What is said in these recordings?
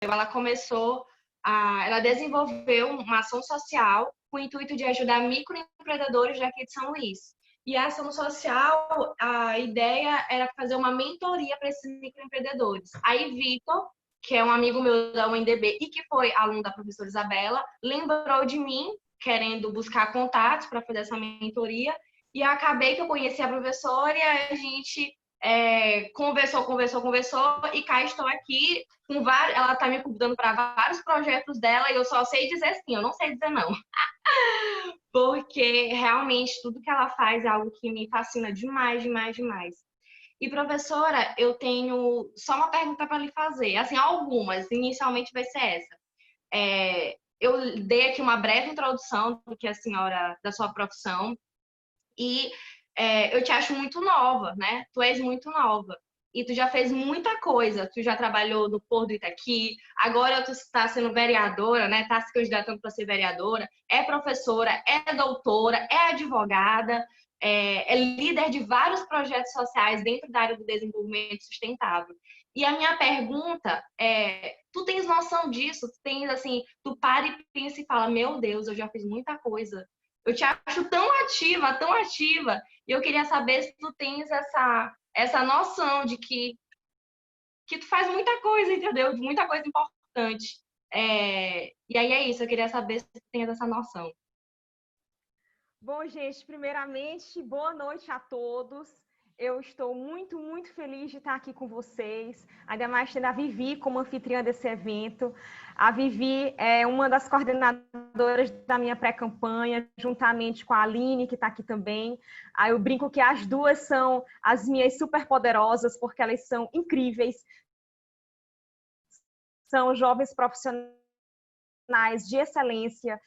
ela começou ela desenvolveu uma ação social com o intuito de ajudar microempreendedores daqui de São Luís. E a ação social, a ideia era fazer uma mentoria para esses microempreendedores. Aí Vitor, que é um amigo meu da UNDB e que foi aluno da professora Isabela, lembrou de mim, querendo buscar contatos para fazer essa mentoria, e acabei que eu conheci a professora e a gente conversou, e cá estou aqui com vários, ela está me convidando para vários projetos dela e eu só sei dizer sim, eu não sei dizer não. Porque realmente tudo que ela faz é algo que me fascina demais, demais, demais. E professora, eu tenho só uma pergunta para lhe fazer, assim, algumas, inicialmente vai ser essa. Eu dei aqui uma breve introdução do que a senhora, da sua profissão, e eu te acho muito nova, né? Tu és muito nova. E tu já fez muita coisa. Tu já trabalhou no Porto do Itaqui, agora tu está sendo vereadora, né? Está se candidatando para ser vereadora, é professora, é doutora, é advogada, é líder de vários projetos sociais dentro da área do desenvolvimento sustentável. E a minha pergunta é, tu tens noção disso? Tu tens assim, tu para e pensa e fala, meu Deus, eu já fiz muita coisa. Eu te acho tão ativa, e eu queria saber se tu tens essa noção de que tu faz muita coisa, entendeu? De muita coisa importante. E aí é isso, eu queria saber se tu tens essa noção. Bom, gente, primeiramente, boa noite a todos. Eu estou muito, muito feliz de estar aqui com vocês, ainda mais tendo a Vivi como anfitriã desse evento. A Vivi é uma das coordenadoras da minha pré-campanha, juntamente com a Aline, que está aqui também. Aí eu brinco que as duas são as minhas superpoderosas, porque elas são incríveis. São jovens profissionais de excelência,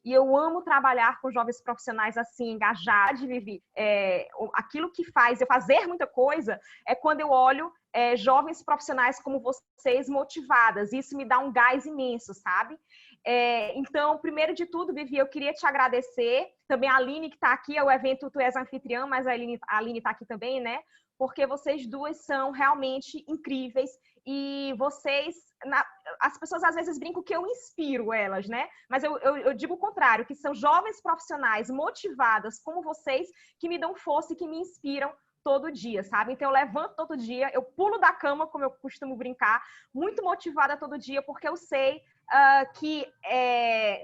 e eu amo trabalhar com jovens profissionais assim, engajados, Vivi. Aquilo que faz eu fazer muita coisa é quando eu olho jovens profissionais como vocês motivadas. Isso me dá um gás imenso, sabe? Então, primeiro de tudo, Vivi, eu queria te agradecer. Também a Aline, que está aqui, é o evento Tu És Anfitriã, mas a Aline está aqui também, né? Porque vocês duas são realmente incríveis e vocês... As pessoas às vezes brincam que eu inspiro elas, né? Mas eu digo o contrário, que são jovens profissionais motivadas como vocês que me dão força e que me inspiram todo dia, sabe? Então eu levanto todo dia, eu pulo da cama, como eu costumo brincar, muito motivada todo dia, porque eu sei que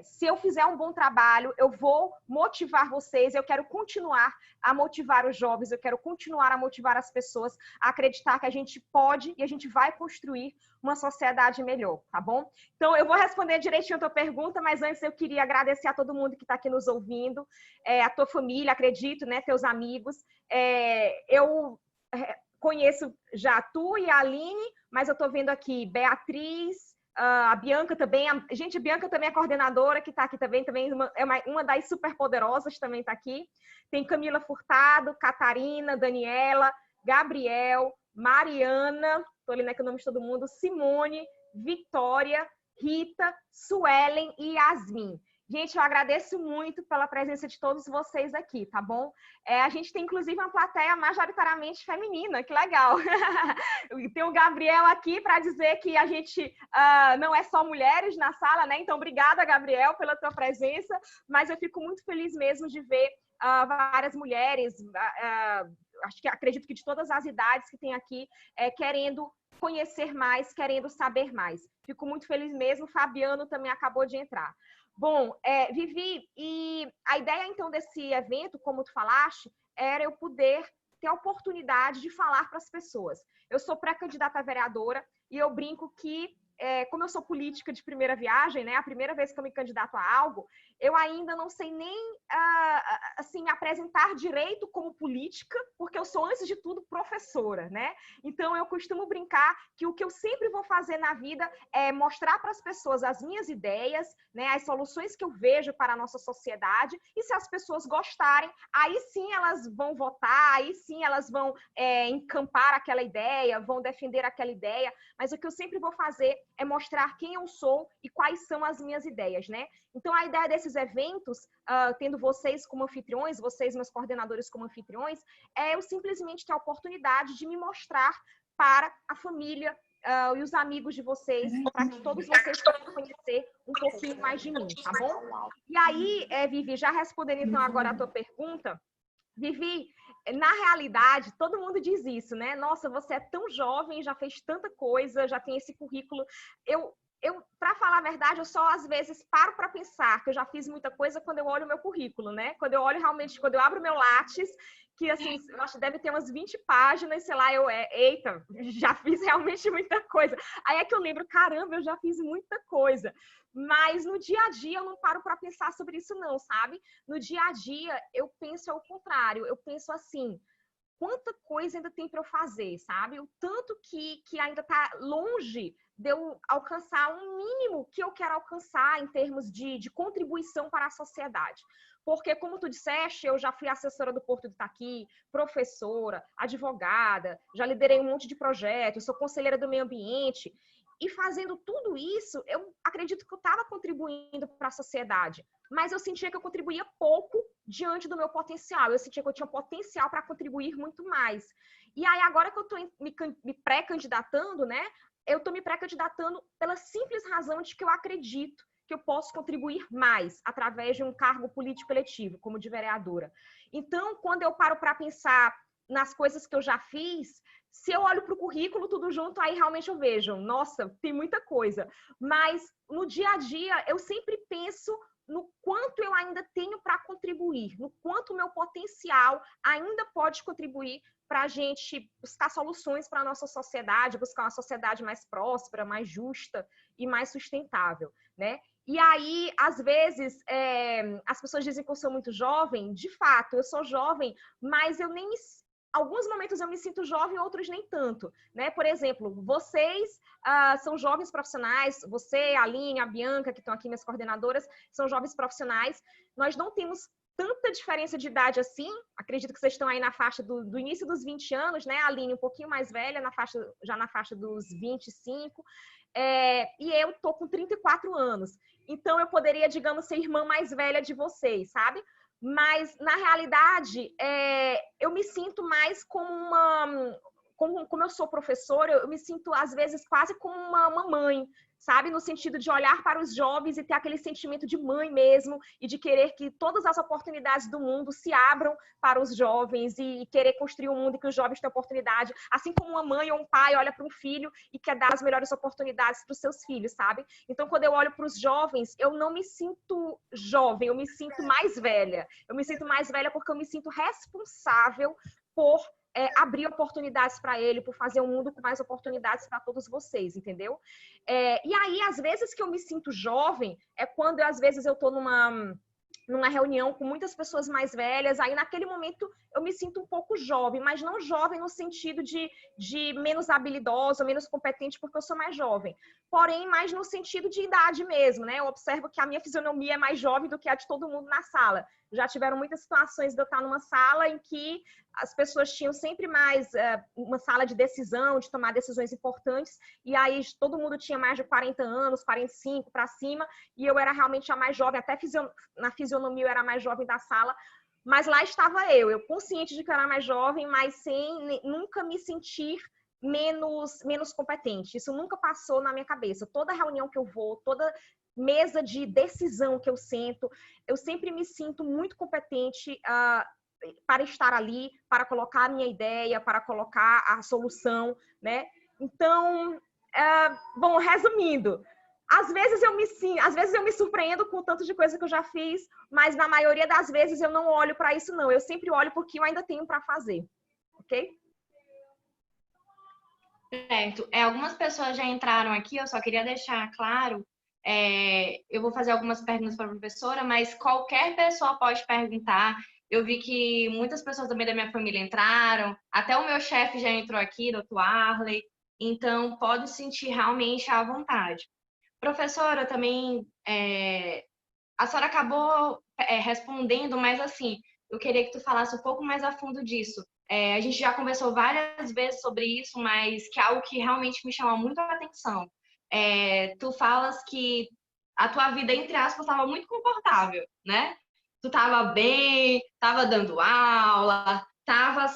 se eu fizer um bom trabalho, eu vou motivar vocês, eu quero continuar a motivar os jovens, eu quero continuar a motivar as pessoas a acreditar que a gente pode e a gente vai construir uma sociedade melhor, tá bom? Então, eu vou responder direitinho a tua pergunta, mas antes eu queria agradecer a todo mundo que está aqui nos ouvindo, a tua família, acredito, né, teus amigos. Eu conheço já tu e a Aline, mas eu estou vendo aqui Beatriz, a Bianca também. Gente, a Bianca também é coordenadora, que está aqui também é uma das superpoderosas, também está aqui. Tem Camila Furtado, Catarina, Daniela, Gabriel, Mariana, estou lendo aqui o nome de todo mundo, Simone, Vitória, Rita, Suelen e Yasmin. Gente, eu agradeço muito pela presença de todos vocês aqui, tá bom? A gente tem, inclusive, uma plateia majoritariamente feminina, que legal. Tem o Gabriel aqui para dizer que a gente não é só mulheres na sala, né? Então, obrigada, Gabriel, pela tua presença, mas eu fico muito feliz mesmo de ver várias mulheres, acredito que de todas as idades que tem aqui, querendo conhecer mais, querendo saber mais. Fico muito feliz mesmo, Fabiano também acabou de entrar. Bom, Vivi, e a ideia então desse evento, como tu falaste, era eu poder ter a oportunidade de falar para as pessoas. Eu sou pré-candidata a vereadora e eu brinco que, como eu sou política de primeira viagem, né, a primeira vez que eu me candidato a algo, eu ainda não sei nem assim, me apresentar direito como política, porque eu sou, antes de tudo, professora, né? Então, eu costumo brincar que o que eu sempre vou fazer na vida é mostrar para as pessoas as minhas ideias, né, as soluções que eu vejo para a nossa sociedade, e se as pessoas gostarem, aí sim elas vão votar, aí sim elas vão encampar aquela ideia, vão defender aquela ideia, mas o que eu sempre vou fazer é mostrar quem eu sou e quais são as minhas ideias, né? Então, a ideia desses eventos, tendo vocês como anfitriões, vocês, meus coordenadores, como anfitriões, é eu simplesmente ter a oportunidade de me mostrar para a família, e os amigos de vocês, para que todos vocês possam conhecer um pouquinho mais de mim, tá bom? E aí, Vivi, já respondendo então agora a tua pergunta, Vivi, na realidade, todo mundo diz isso, né? Nossa, você é tão jovem, já fez tanta coisa, já tem esse currículo. Para falar a verdade, eu só às vezes paro para pensar que eu já fiz muita coisa quando eu olho o meu currículo, né? Quando eu olho realmente, quando eu abro o meu Lattes, que assim, eu acho que deve ter umas 20 páginas, sei lá, eita, já fiz realmente muita coisa. Aí é que eu lembro, caramba, eu já fiz muita coisa. Mas no dia a dia eu não paro para pensar sobre isso não, sabe? No dia a dia eu penso ao contrário, eu penso assim, quanta coisa ainda tem para eu fazer, sabe? O tanto que ainda está longe de eu alcançar um mínimo que eu quero alcançar em termos de contribuição para a sociedade. Porque, como tu disseste, eu já fui assessora do Porto de Itaqui, professora, advogada, já liderei um monte de projetos, sou conselheira do meio ambiente. E fazendo tudo isso, eu acredito que eu estava contribuindo para a sociedade, mas eu sentia que eu contribuía pouco diante do meu potencial. Eu sentia que eu tinha potencial para contribuir muito mais. E aí, agora que eu estou me pré-candidatando, né? Eu estou me pré-candidatando pela simples razão de que eu acredito que eu posso contribuir mais através de um cargo político eletivo, como de vereadora. Então, quando eu paro para pensar nas coisas que eu já fiz, se eu olho para o currículo tudo junto, aí realmente eu vejo, nossa, tem muita coisa. Mas no dia a dia, eu sempre penso no quanto eu ainda tenho para contribuir, no quanto o meu potencial ainda pode contribuir para a gente buscar soluções para a nossa sociedade, buscar uma sociedade mais próspera, mais justa e mais sustentável, né? E aí, às vezes, as pessoas dizem que eu sou muito jovem. De fato, eu sou jovem, mas eu nem alguns momentos eu me sinto jovem, outros nem tanto, né? Por exemplo, vocês são jovens profissionais, você, a Aline, a Bianca, que estão aqui, minhas coordenadoras, são jovens profissionais. Nós não temos tanta diferença de idade assim. Acredito que vocês estão aí na faixa do início dos 20 anos, né? A Aline um pouquinho mais velha, já na faixa dos 25. E eu tô com 34 anos. Então, eu poderia, digamos, ser irmã mais velha de vocês, sabe? Mas, na realidade, eu me sinto mais como uma... Como eu sou professora, eu me sinto, às vezes, quase como uma mãe, sabe? No sentido de olhar para os jovens e ter aquele sentimento de mãe mesmo e de querer que todas as oportunidades do mundo se abram para os jovens e querer construir um mundo em que os jovens têm oportunidade, assim como uma mãe ou um pai olha para um filho e quer dar as melhores oportunidades para os seus filhos, sabe? Então, quando eu olho para os jovens, eu não me sinto jovem, eu me sinto mais velha. Eu me sinto mais velha porque eu me sinto responsável por abrir oportunidades para ele, por fazer um mundo com mais oportunidades para todos vocês, entendeu? E aí, às vezes que eu me sinto jovem, é quando, às vezes, eu estou numa reunião com muitas pessoas mais velhas, aí naquele momento eu me sinto um pouco jovem, mas não jovem no sentido de menos habilidosa, menos competente, porque eu sou mais jovem, porém mais no sentido de idade mesmo, né? Eu observo que a minha fisionomia é mais jovem do que a de todo mundo na sala. Já tiveram muitas situações de eu estar numa sala em que as pessoas tinham sempre mais uma sala de decisão, de tomar decisões importantes, e aí todo mundo tinha mais de 40 anos, 45 para cima, e eu era realmente a mais jovem, até na fisionomia eu era a mais jovem da sala, mas lá estava eu consciente de que eu era mais jovem, mas sem nunca me sentir menos competente. Isso nunca passou na minha cabeça. Toda reunião que eu vou, toda mesa de decisão que eu sento, eu sempre me sinto muito competente para estar ali, para colocar a minha ideia, para colocar a solução, né? Então, bom, resumindo, às vezes eu me surpreendo com o tanto de coisa que eu já fiz, mas na maioria das vezes eu não olho para isso, não. Eu sempre olho porque eu ainda tenho para fazer, ok? Certo. Algumas pessoas já entraram aqui, eu só queria deixar claro, eu vou fazer algumas perguntas para a professora, mas qualquer pessoa pode perguntar. Eu vi que muitas pessoas também da minha família entraram, até o meu chefe já entrou aqui, Dr. Arley, então pode sentir realmente à vontade. Professora, também, a senhora acabou respondendo, mas assim, eu queria que tu falasse um pouco mais a fundo disso. A gente já conversou várias vezes sobre isso, mas que é algo que realmente me chamou muito a atenção. Tu falas que a tua vida, entre aspas, estava muito confortável, né? Tu estava bem, estava dando aula, Tava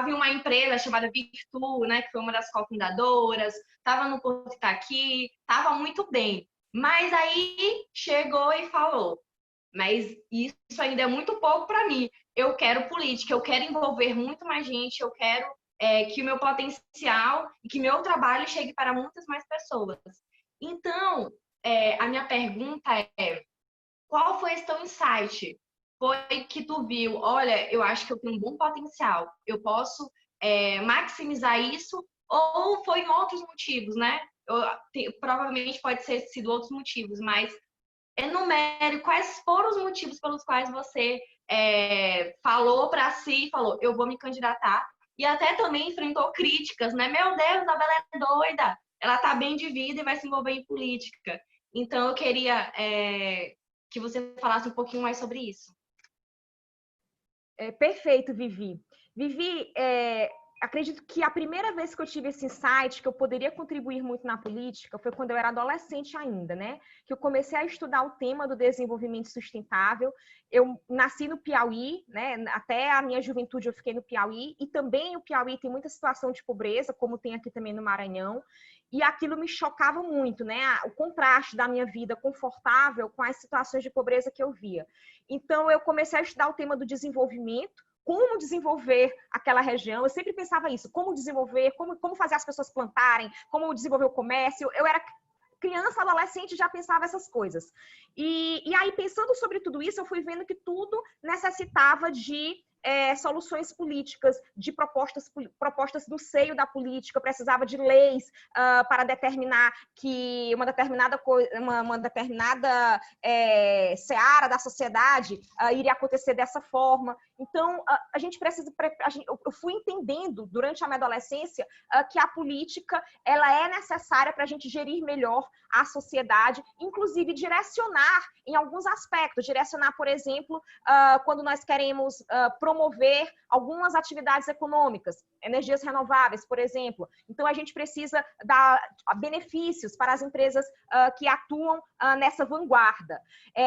em uma empresa chamada Virtu, né, que foi uma das cofundadoras, tava no Porto Itaqui, tava muito bem. Mas aí chegou e falou: mas isso ainda é muito pouco para mim. Eu quero política, eu quero envolver muito mais gente, eu quero que o meu potencial e que meu trabalho chegue para muitas mais pessoas. Então, a minha pergunta é: qual foi esse teu insight? Foi que tu viu, olha, eu acho que eu tenho um bom potencial, eu posso maximizar isso, ou foi em outros motivos, né? Provavelmente pode ter sido outros motivos, mas enumere quais foram os motivos pelos quais você falou para si, falou, eu vou me candidatar, e até também enfrentou críticas, né? Meu Deus, a Bela é doida, ela tá bem de vida e vai se envolver em política. Então, eu queria que você falasse um pouquinho mais sobre isso. Perfeito, Vivi. Vivi, acredito que a primeira vez que eu tive esse insight, que eu poderia contribuir muito na política, foi quando eu era adolescente ainda, né? Que eu comecei a estudar o tema do desenvolvimento sustentável. Eu nasci no Piauí, né? Até a minha juventude eu fiquei no Piauí, e também o Piauí tem muita situação de pobreza, como tem aqui também no Maranhão. E aquilo me chocava muito, né? O contraste da minha vida confortável com as situações de pobreza que eu via. Então, eu comecei a estudar o tema do desenvolvimento, como desenvolver aquela região. Eu sempre pensava isso, como desenvolver, como fazer as pessoas plantarem, como desenvolver o comércio. Eu era criança, adolescente, já pensava essas coisas. E aí, pensando sobre tudo isso, eu fui vendo que tudo necessitava de soluções políticas, de propostas do seio da política, precisava de leis para determinar que uma determinada seara da sociedade iria acontecer dessa forma. Então, a gente precisa... Eu fui entendendo, durante a minha adolescência, que a política ela é necessária para a gente gerir melhor a sociedade, inclusive direcionar em alguns aspectos. Direcionar, por exemplo, quando nós queremos promover algumas atividades econômicas, energias renováveis, por exemplo. Então, a gente precisa dar benefícios para as empresas que atuam nessa vanguarda.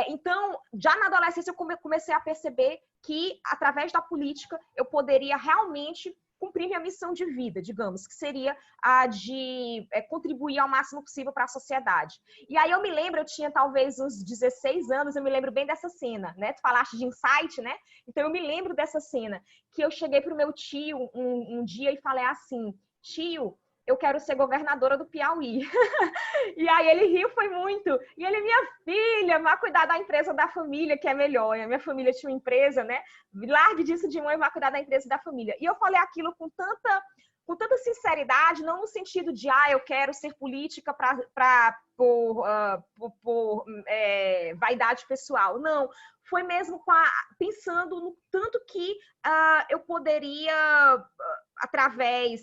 Então, já na adolescência, eu comecei a perceber que, através da política, eu poderia realmente cumprir minha missão de vida, digamos, que seria a de contribuir ao máximo possível para a sociedade. E aí eu me lembro, eu tinha talvez uns 16 anos, eu me lembro bem dessa cena, né? Tu falaste de insight, né? Então eu me lembro dessa cena, que eu cheguei para o meu tio um dia e falei assim: tio, eu quero ser governadora do Piauí. E aí ele riu, foi muito. E ele: minha filha, vá cuidar da empresa da família, que é melhor. E a minha família tinha uma empresa, né? Largue disso de mãe, vá cuidar da empresa da família. E eu falei aquilo com tanta sinceridade, não no sentido de, eu quero ser política por vaidade pessoal. Não, foi mesmo pensando no tanto que eu poderia, através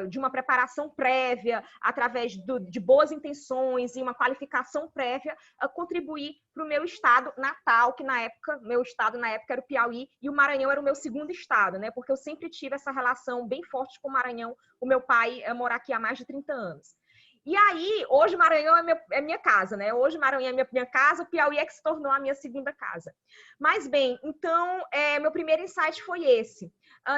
de uma preparação prévia, através de boas intenções e uma qualificação prévia, contribuir para o meu estado natal, que meu estado na época era o Piauí, e o Maranhão era o meu segundo estado, né? Porque eu sempre tive essa relação bem forte com o Maranhão. O meu pai mora aqui há mais de 30 anos. E aí, hoje Maranhão é minha casa, né? Hoje Maranhão é minha casa, o Piauí é que se tornou a minha segunda casa. Mas bem, então, meu primeiro insight foi esse.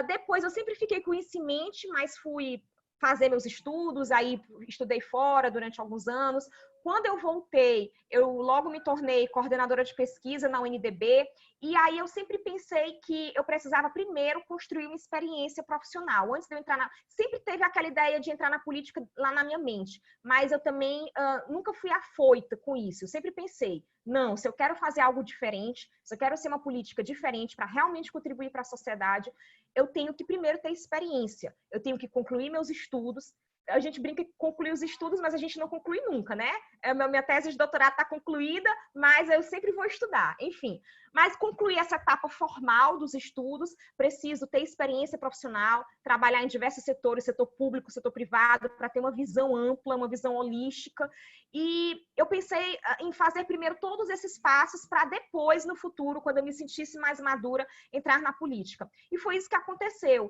Depois eu sempre fiquei com isso em mente, mas fui fazer meus estudos, aí estudei fora durante alguns anos. Quando eu voltei, eu logo me tornei coordenadora de pesquisa na UNDB, e aí eu sempre pensei que eu precisava primeiro construir uma experiência profissional. Antes de eu entrar sempre teve aquela ideia de entrar na política lá na minha mente, mas eu também nunca fui afoita com isso. Eu sempre pensei, não, se eu quero fazer algo diferente, se eu quero ser uma política diferente para realmente contribuir para a sociedade, eu tenho que primeiro ter experiência, eu tenho que concluir meus estudos. A gente brinca que conclui os estudos, mas a gente não conclui nunca, né? Minha tese de doutorado está concluída, mas eu sempre vou estudar, enfim. Mas concluir essa etapa formal dos estudos, preciso ter experiência profissional, trabalhar em diversos setores, setor público, setor privado, para ter uma visão ampla, uma visão holística. E eu pensei em fazer primeiro todos esses passos para depois, no futuro, quando eu me sentisse mais madura, entrar na política. E foi isso que aconteceu.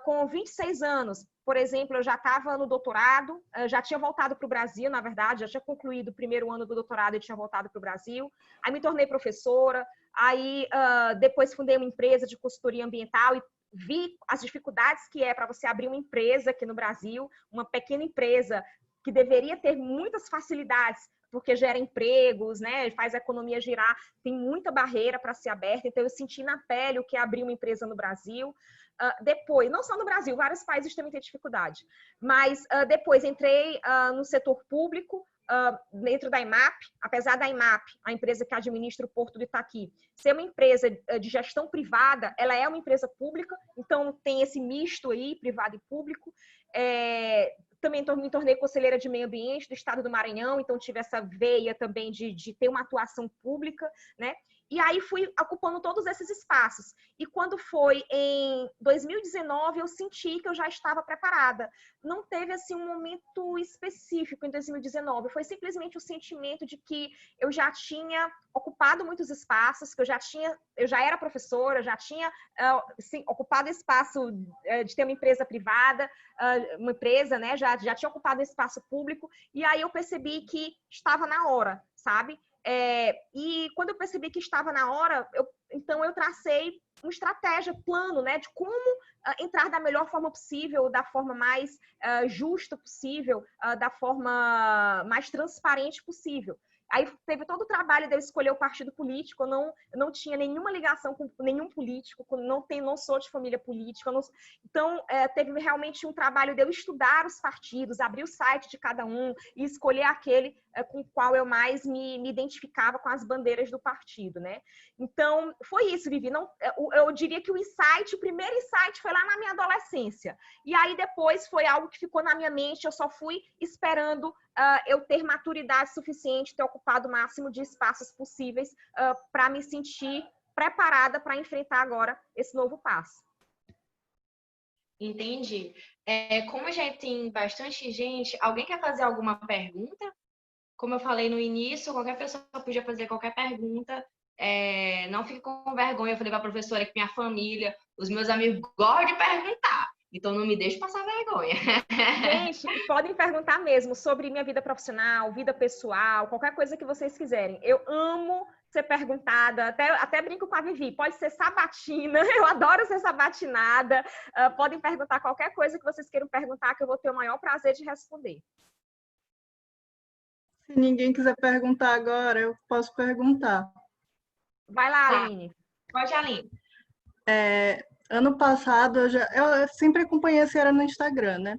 Com 26 anos, por exemplo, eu já estava no doutorado, já tinha voltado para o Brasil, na verdade, já tinha concluído o primeiro ano do doutorado e tinha voltado para o Brasil. Aí me tornei professora, aí depois fundei uma empresa de consultoria ambiental vi as dificuldades que é para você abrir uma empresa aqui no Brasil, uma pequena empresa que deveria ter muitas facilidades, porque gera empregos, né, faz a economia girar, tem muita barreira para ser aberta. Então, eu senti na pele o que é abrir uma empresa no Brasil. Depois, não só no Brasil, vários países também têm dificuldade, mas depois entrei no setor público, dentro da IMAP, apesar da IMAP, a empresa que administra o Porto do Itaqui, ser uma empresa de gestão privada, ela é uma empresa pública, então tem esse misto aí, privado e público. Também me tornei conselheira de meio ambiente do estado do Maranhão, então tive essa veia também de ter uma atuação pública, né? E aí fui ocupando todos esses espaços. E quando foi em 2019, eu senti que eu já estava preparada. Não teve assim um momento específico em 2019, foi simplesmente o sentimento de que eu já tinha ocupado muitos espaços, que eu já era professora, já tinha ocupado espaço de ter uma empresa privada, uma empresa, né, já tinha ocupado espaço público, e aí eu percebi que estava na hora, sabe? E quando eu percebi que estava na hora, então eu tracei uma estratégia, plano, né, de como entrar da melhor forma possível, da forma mais justa possível, da forma mais transparente possível. Aí teve todo o trabalho de eu escolher o partido político, eu não tinha nenhuma ligação com nenhum político, não sou de família política, então teve realmente um trabalho de eu estudar os partidos, abrir o site de cada um e escolher aquele com o qual eu mais me identificava com as bandeiras do partido, né? Então, foi isso, Vivi. Eu diria que o primeiro insight foi lá na minha adolescência. E aí depois foi algo que ficou na minha mente, eu só fui esperando eu ter maturidade suficiente, ter ocupado o máximo de espaços possíveis para me sentir preparada para enfrentar agora esse novo passo. Entendi. Como já tem bastante gente, alguém quer fazer alguma pergunta? Como eu falei no início, qualquer pessoa podia fazer qualquer pergunta. Não fique com vergonha. Eu falei para a professora que minha família, os meus amigos gostam de perguntar. Então, não me deixe passar vergonha. Gente, podem perguntar mesmo sobre minha vida profissional, vida pessoal, qualquer coisa que vocês quiserem. Eu amo ser perguntada, até brinco com a Vivi, pode ser sabatina, eu adoro ser sabatinada. Podem perguntar qualquer coisa que vocês queiram perguntar, que eu vou ter o maior prazer de responder. Se ninguém quiser perguntar agora, eu posso perguntar. Vai lá, Aline. Pode, Aline. Ano passado, eu sempre acompanhei a senhora no Instagram, né?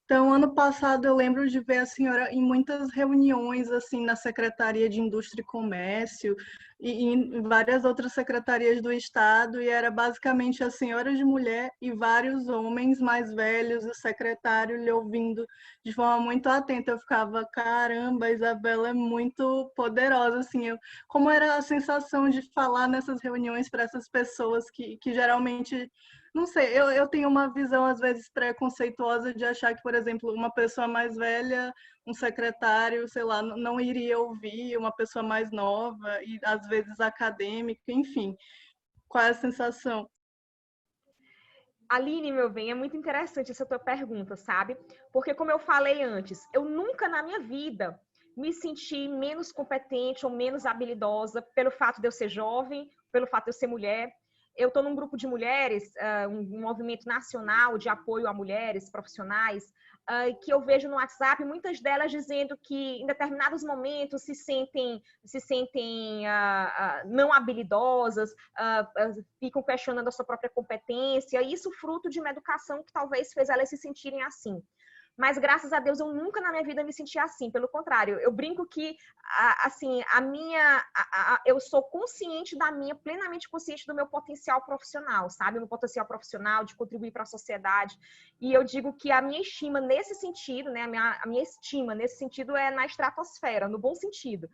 Então, ano passado, eu lembro de ver a senhora em muitas reuniões, assim, na Secretaria de Indústria e Comércio e em várias outras secretarias do Estado, e era basicamente a senhora de mulher e vários homens mais velhos, o secretário lhe ouvindo de forma muito atenta. Eu ficava, caramba, a Isabela é muito poderosa, assim. Como era a sensação de falar nessas reuniões para essas pessoas que geralmente... Não sei, eu tenho uma visão, às vezes, preconceituosa de achar que, por exemplo, uma pessoa mais velha, um secretário, sei lá, não iria ouvir uma pessoa mais nova e, às vezes, acadêmica, enfim. Qual é a sensação? Aline, meu bem, é muito interessante essa tua pergunta, sabe? Porque, como eu falei antes, eu nunca na minha vida me senti menos competente ou menos habilidosa pelo fato de eu ser jovem, pelo fato de eu ser mulher. Eu estou num grupo de mulheres, um movimento nacional de apoio a mulheres profissionais, que eu vejo no WhatsApp, muitas delas dizendo que em determinados momentos se sentem não habilidosas, ficam questionando a sua própria competência, e isso fruto de uma educação que talvez fez elas se sentirem assim. Mas, graças a Deus, eu nunca na minha vida me senti assim. Pelo contrário, eu brinco que, assim, eu sou consciente plenamente consciente do meu potencial profissional, sabe? O meu potencial profissional de contribuir para a sociedade. E eu digo que a minha estima nesse sentido, né? A minha estima nesse sentido é na estratosfera, no bom sentido.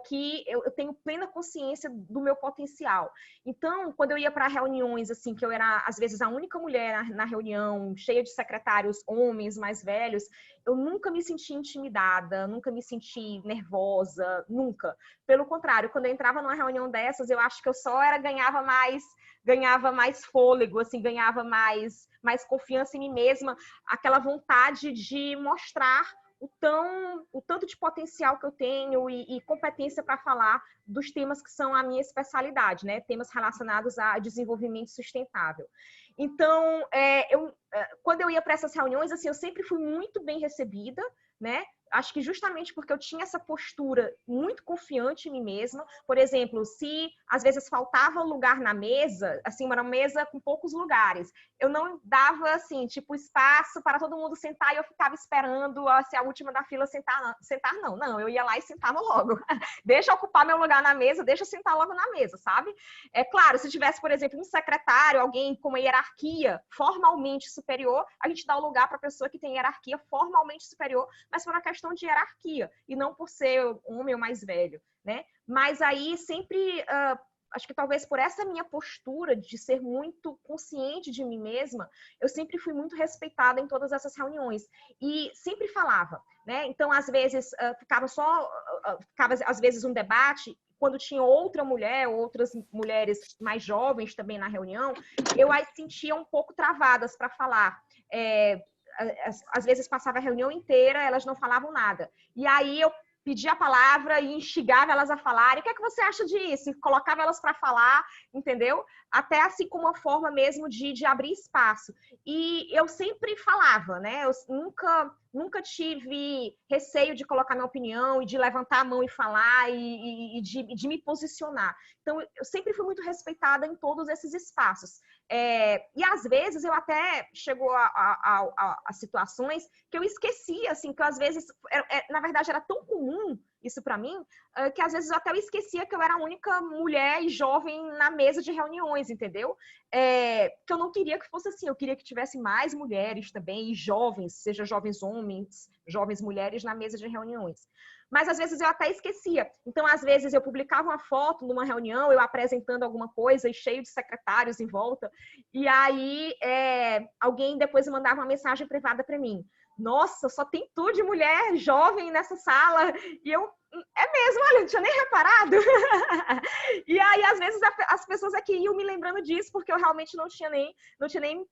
Que eu tenho plena consciência do meu potencial. Então, quando eu ia para reuniões, assim, que eu era, às vezes, a única mulher na reunião, cheia de secretários homens mais velhos, eu nunca me senti intimidada, nunca me senti nervosa, nunca. Pelo contrário, quando eu entrava numa reunião dessas, eu acho que eu só ganhava mais fôlego, assim, ganhava mais confiança em mim mesma, aquela vontade de mostrar o tanto de potencial que eu tenho e competência para falar dos temas que são a minha especialidade, né? Temas relacionados a desenvolvimento sustentável. Então, quando eu ia para essas reuniões, assim, eu sempre fui muito bem recebida, né? Acho que justamente porque eu tinha essa postura muito confiante em mim mesma. Por exemplo, se às vezes faltava lugar na mesa, assim, uma mesa com poucos lugares, eu não dava, assim, tipo, espaço para todo mundo sentar e eu ficava esperando ser a última da fila sentar, não. Não, eu ia lá e sentava logo. Deixa eu ocupar meu lugar na mesa, deixa eu sentar logo na mesa, sabe? É claro, se tivesse, por exemplo, um secretário, alguém com uma hierarquia formalmente superior, a gente dá o lugar para a pessoa que tem hierarquia formalmente superior, mas por uma questão de hierarquia, e não por ser homem ou mais velho, né? Mas aí sempre, acho que talvez por essa minha postura de ser muito consciente de mim mesma, eu sempre fui muito respeitada em todas essas reuniões. E sempre falava, né? Então, às vezes, ficava às vezes um debate, quando tinha outra mulher, outras mulheres mais jovens também na reunião, eu as sentia um pouco travadas para falar. Às vezes passava a reunião inteira, elas não falavam nada. E aí eu pedia a palavra e instigava elas a falarem. O que é que você acha disso? E colocava elas para falar, entendeu? Até assim como uma forma mesmo de abrir espaço. E eu sempre falava, né? Eu nunca tive receio de colocar minha opinião e de levantar a mão e falar e de me posicionar. Então, eu sempre fui muito respeitada em todos esses espaços. E às vezes eu até chegou a situações que eu esquecia, assim, que às vezes, na verdade, era tão comum isso para mim, que às vezes até eu esquecia que eu era a única mulher e jovem na mesa de reuniões, entendeu? Que eu não queria que fosse assim, eu queria que tivesse mais mulheres também, e jovens, seja jovens homens, jovens mulheres na mesa de reuniões. Mas às vezes eu até esquecia. Então, às vezes, eu publicava uma foto numa reunião, eu apresentando alguma coisa e cheio de secretários em volta, e aí alguém depois mandava uma mensagem privada para mim. Nossa, só tem tudo de mulher jovem nessa sala. E eu, mesmo, olha, não tinha nem reparado. E aí, às vezes, as pessoas aqui iam me lembrando disso, porque eu realmente não tinha nem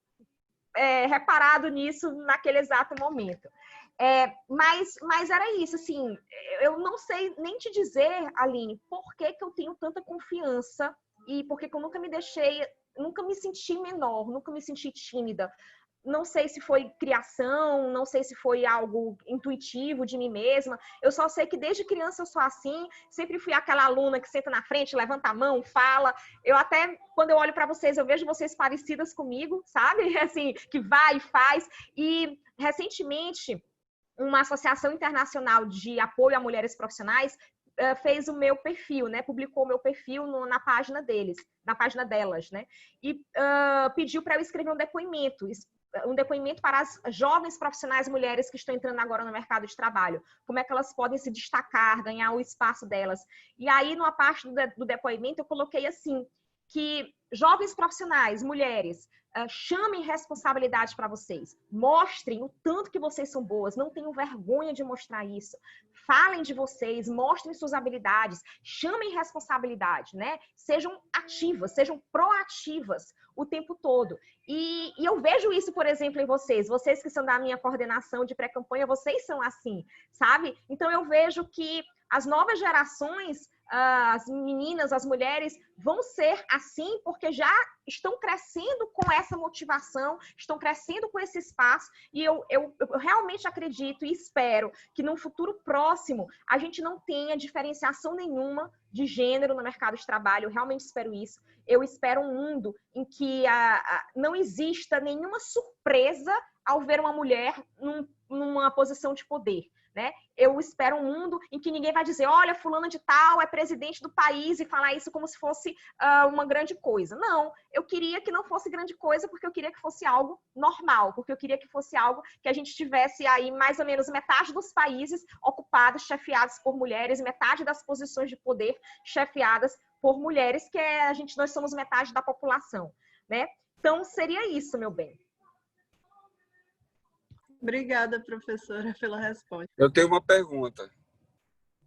reparado nisso naquele exato momento. Mas era isso, assim, eu não sei nem te dizer, Aline, por que eu tenho tanta confiança e por que eu nunca me senti menor, nunca me senti tímida. Não sei se foi criação, não sei se foi algo intuitivo de mim mesma. Eu só sei que desde criança eu sou assim, sempre fui aquela aluna que senta na frente, levanta a mão, fala. Eu até, quando eu olho para vocês, eu vejo vocês parecidas comigo, sabe? Assim, que vai e faz. E, recentemente, uma associação internacional de apoio a mulheres profissionais fez o meu perfil, né? Publicou o meu perfil na página delas, né? E pediu para eu escrever um depoimento para as jovens profissionais mulheres que estão entrando agora no mercado de trabalho. Como é que elas podem se destacar, ganhar o espaço delas. E aí, numa parte do depoimento, eu coloquei assim, que jovens profissionais, mulheres, chamem responsabilidade para vocês. Mostrem o tanto que vocês são boas. Não tenham vergonha de mostrar isso. Falem de vocês, mostrem suas habilidades, chamem responsabilidade, né? Sejam ativas, sejam proativas o tempo todo. E eu vejo isso, por exemplo, em vocês que são da minha coordenação de pré-campanha, vocês são assim, sabe? Então, eu vejo que as novas gerações, as meninas, as mulheres, vão ser assim porque já estão crescendo com essa motivação, estão crescendo com esse espaço, e eu realmente acredito e espero que num futuro próximo a gente não tenha diferenciação nenhuma de gênero no mercado de trabalho. Eu realmente espero isso. Eu espero um mundo em que não exista nenhuma surpresa ao ver uma mulher numa posição de poder, né? Eu espero um mundo em que ninguém vai dizer, olha, fulana de tal é presidente do país, e falar isso como se fosse uma grande coisa. Não, eu queria que não fosse grande coisa, porque eu queria que fosse algo normal, porque eu queria que fosse algo que a gente tivesse aí mais ou menos metade dos países ocupados, chefiados por mulheres, metade das posições de poder chefiadas por mulheres, que nós somos metade da população, né? Então, seria isso, meu bem. Obrigada, professora, pela resposta. Eu tenho uma pergunta.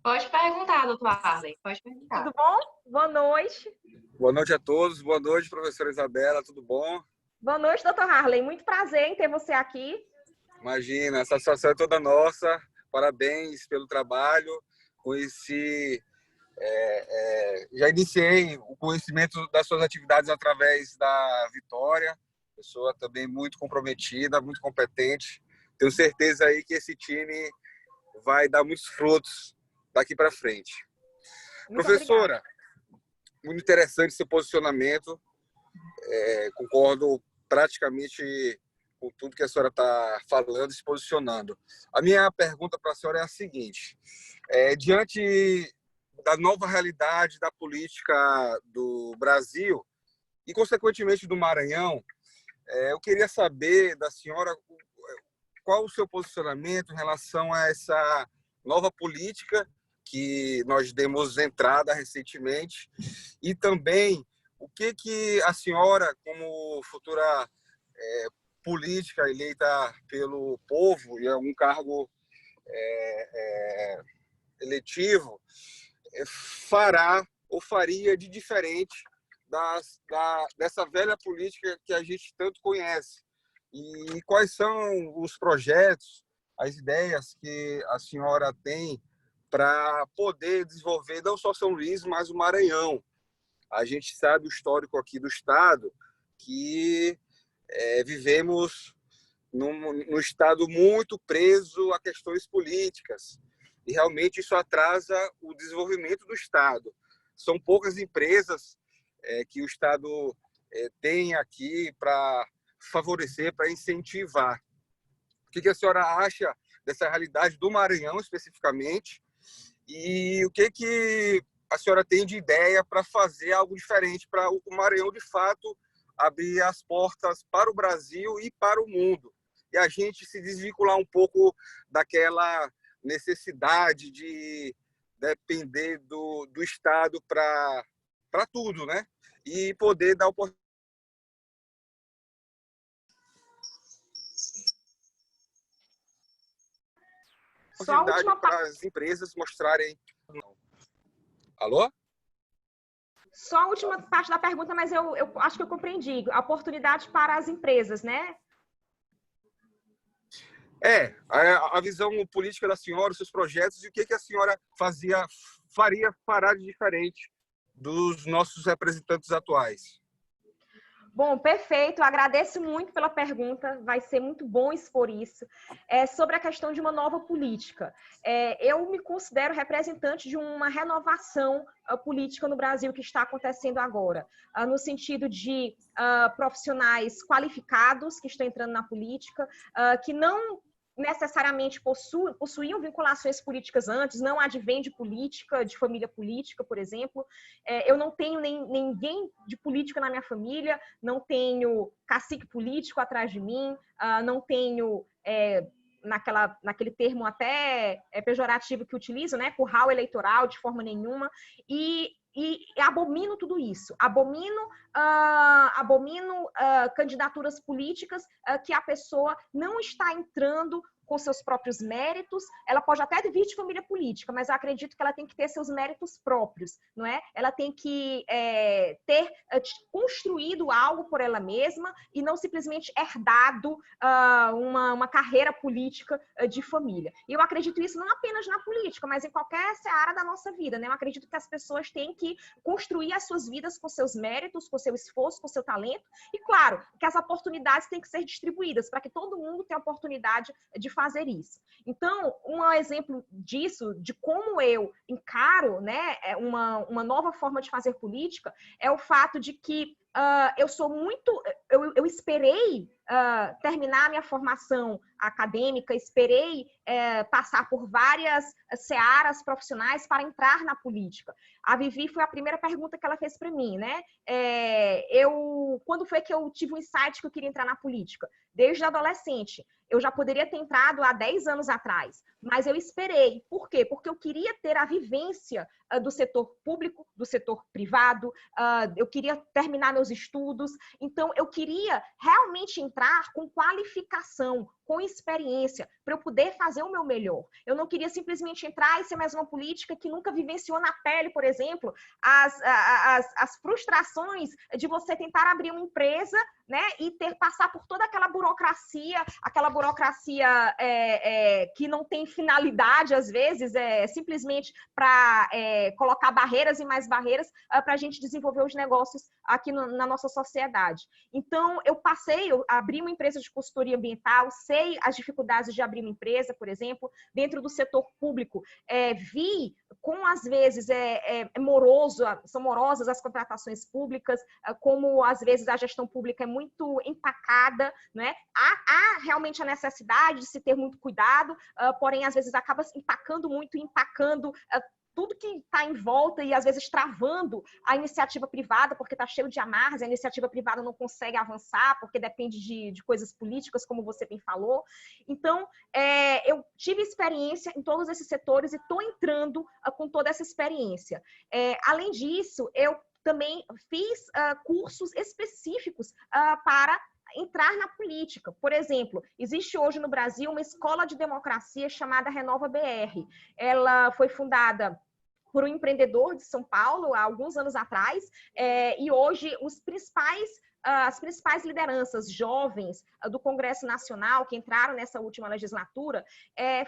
Pode perguntar, doutor Arley. Pode perguntar. Tudo bom? Boa noite. Boa noite a todos. Boa noite, professora Isabela. Tudo bom? Boa noite, doutor Harley. Muito prazer em ter você aqui. Imagina, essa situação é toda nossa. parabéns pelo trabalho. Já iniciei o conhecimento das suas atividades através da Vitória, pessoa também muito comprometida, muito competente. Tenho certeza aí que esse time vai dar muitos frutos daqui para frente. Muito Professora, obrigada. muito interessante seu posicionamento. Concordo praticamente com tudo que a senhora está falando e se posicionando. A minha pergunta para a senhora é a seguinte: diante da nova realidade da política do Brasil e, consequentemente, do Maranhão, eu queria saber da senhora qual o seu posicionamento em relação a essa nova política que nós demos entrada recentemente e também o que a senhora, como futura política eleita pelo povo e é um cargo eletivo, fará ou faria de diferente dessa velha política que a gente tanto conhece. E quais são os projetos, as ideias que a senhora tem para poder desenvolver não só São Luís, mas o Maranhão? A gente sabe o histórico aqui do Estado, que vivemos num Estado muito preso a questões políticas. E realmente isso atrasa o desenvolvimento do Estado. São poucas empresas que o Estado tem aqui para favorecer, para incentivar. O que a senhora acha dessa realidade do Maranhão, especificamente? E o que a senhora tem de ideia para fazer algo diferente para o Maranhão, de fato, abrir as portas para o Brasil e para o mundo? E a gente se desvincular um pouco daquela necessidade de depender do Estado para tudo, né? E poder dar oportunidade para as empresas mostrarem. Alô? Só a última parte da pergunta, mas eu acho que eu compreendi. A oportunidade para as empresas, né? A visão política da senhora, os seus projetos e o que a senhora fará de diferente dos nossos representantes atuais. Bom, perfeito. Agradeço muito pela pergunta. Vai ser muito bom expor isso. Sobre a questão de uma nova política. Eu me considero representante de uma renovação política no Brasil que está acontecendo agora, no sentido de profissionais qualificados que estão entrando na política, que não necessariamente possuíam vinculações políticas antes, não advém de política, de família política, por exemplo. Eu não tenho ninguém de política na minha família, não tenho cacique político atrás de mim, não tenho, naquele termo até pejorativo que utilizo, né, curral eleitoral de forma nenhuma, e abomino tudo isso, abomino candidaturas políticas que a pessoa não está entrando com seus próprios méritos. Ela pode até vir de família política, mas eu acredito que ela tem que ter seus méritos próprios, não é? Ela tem que ter construído algo por ela mesma e não simplesmente herdado uma carreira política de família. E eu acredito isso não apenas na política, mas em qualquer seara da nossa vida, né? Eu acredito que as pessoas têm que construir as suas vidas com seus méritos, com seu esforço, com seu talento, e claro, que as oportunidades têm que ser distribuídas para que todo mundo tenha a oportunidade de fazer isso. Então, um exemplo disso, de como eu encaro, né, uma nova forma de fazer política, é o fato de que eu esperei terminar a minha formação acadêmica, esperei passar por várias searas profissionais para entrar na política. A Vivi foi a primeira pergunta que ela fez para mim, né? Quando foi que eu tive um insight que eu queria entrar na política? Desde adolescente. Eu já poderia ter entrado há 10 anos atrás, mas eu esperei. Por quê? Porque eu queria ter a vivência do setor público, do setor privado, eu queria terminar meus estudos, então eu queria realmente entrar com qualificação, com experiência, para eu poder fazer o meu melhor. Eu não queria simplesmente entrar e ser mais uma política que nunca vivenciou na pele, por exemplo, as frustrações de você tentar abrir uma empresa, né, e passar por toda aquela burocracia que não tem finalidade, às vezes, simplesmente para colocar barreiras e mais barreiras para a gente desenvolver os negócios aqui na nossa sociedade. Então, eu abri uma empresa de consultoria ambiental, sei as dificuldades de abrir uma empresa, por exemplo, dentro do setor público. Vi como, às vezes, são morosas as contratações públicas, como, às vezes, a gestão pública é muito empacada, né? Há realmente a necessidade de se ter muito cuidado, porém, às vezes, acaba empacando muito, empacando tudo que está em volta e, às vezes, travando a iniciativa privada, porque está cheio de amarras, a iniciativa privada não consegue avançar, porque depende de coisas políticas, como você bem falou. Então, eu tive experiência em todos esses setores e estou entrando com toda essa experiência. Além disso, eu também fiz cursos específicos para entrar na política. Por exemplo, existe hoje no Brasil uma escola de democracia chamada Renova BR. Ela foi fundada por um empreendedor de São Paulo há alguns anos atrás, e hoje as principais lideranças jovens do Congresso Nacional que entraram nessa última legislatura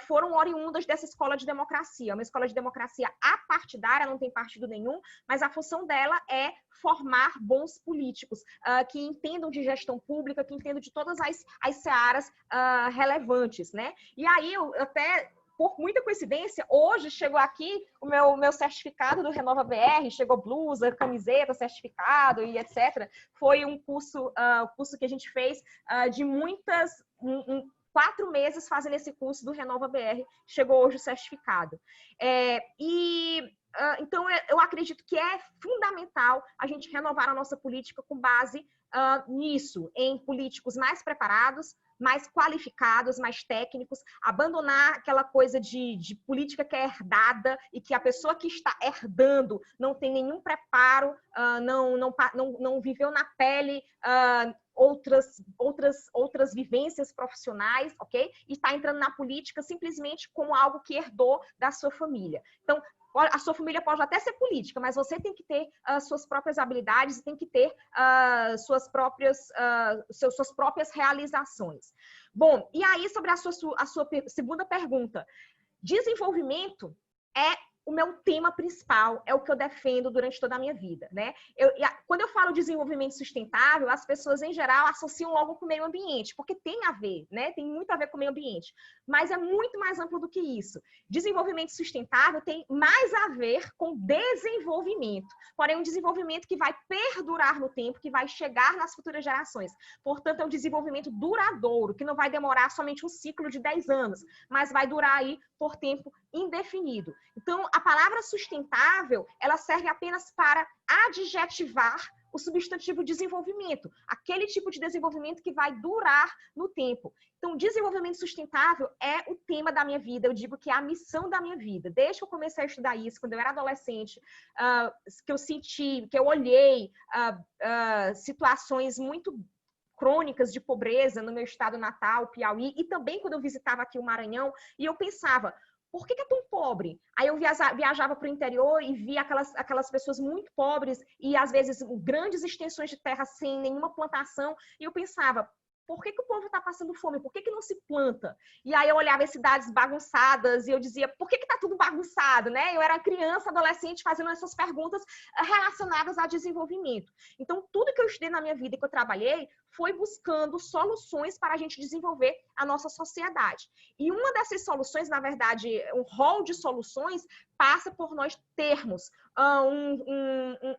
foram oriundas dessa escola de democracia. Uma escola de democracia apartidária, não tem partido nenhum, mas a função dela é formar bons políticos que entendam de gestão pública, que entendam de todas as searas relevantes, né? E aí, eu até... Por muita coincidência, hoje chegou aqui o meu certificado do Renova BR, chegou blusa, camiseta, certificado e etc. Foi um curso que a gente fez de 4 meses fazendo esse curso do Renova BR, chegou hoje o certificado. Então, eu acredito que é fundamental a gente renovar a nossa política com base nisso, em políticos mais preparados, mais qualificados, mais técnicos, abandonar aquela coisa de política que é herdada e que a pessoa que está herdando não tem nenhum preparo, não viveu na pele outras vivências profissionais, ok? E está entrando na política simplesmente como algo que herdou da sua família. Então, a sua família pode até ser política, mas você tem que ter suas próprias habilidades, tem que ter suas próprias realizações. Bom, e aí sobre a sua segunda pergunta, desenvolvimento é o meu tema principal, é o que eu defendo durante toda a minha vida, né? Quando eu falo desenvolvimento sustentável, as pessoas, em geral, associam logo com o meio ambiente, porque tem a ver, né? Tem muito a ver com o meio ambiente, mas é muito mais amplo do que isso. Desenvolvimento sustentável tem mais a ver com desenvolvimento, porém um desenvolvimento que vai perdurar no tempo, que vai chegar nas futuras gerações. Portanto, é um desenvolvimento duradouro, que não vai demorar somente um ciclo de 10 anos, mas vai durar aí por tempo indefinido. Então, a palavra sustentável, ela serve apenas para adjetivar o substantivo desenvolvimento, aquele tipo de desenvolvimento que vai durar no tempo. Então, desenvolvimento sustentável é o tema da minha vida, eu digo que é a missão da minha vida. Desde que eu comecei a estudar isso, quando eu era adolescente, que eu senti, que eu olhei situações muito crônicas de pobreza no meu estado natal, Piauí, e também quando eu visitava aqui o Maranhão, e eu pensava, por que é tão pobre? Aí eu viajava para o interior e via aquelas pessoas muito pobres e, às vezes, grandes extensões de terra sem nenhuma plantação, e eu pensava, por que o povo está passando fome? Por que não se planta? E aí eu olhava as cidades bagunçadas e eu dizia, por que está tudo bagunçado, né? Eu era criança, adolescente, fazendo essas perguntas relacionadas a desenvolvimento. Então, tudo que eu estudei na minha vida e que eu trabalhei foi buscando soluções para a gente desenvolver a nossa sociedade. E uma dessas soluções, na verdade, um rol de soluções, passa por nós termos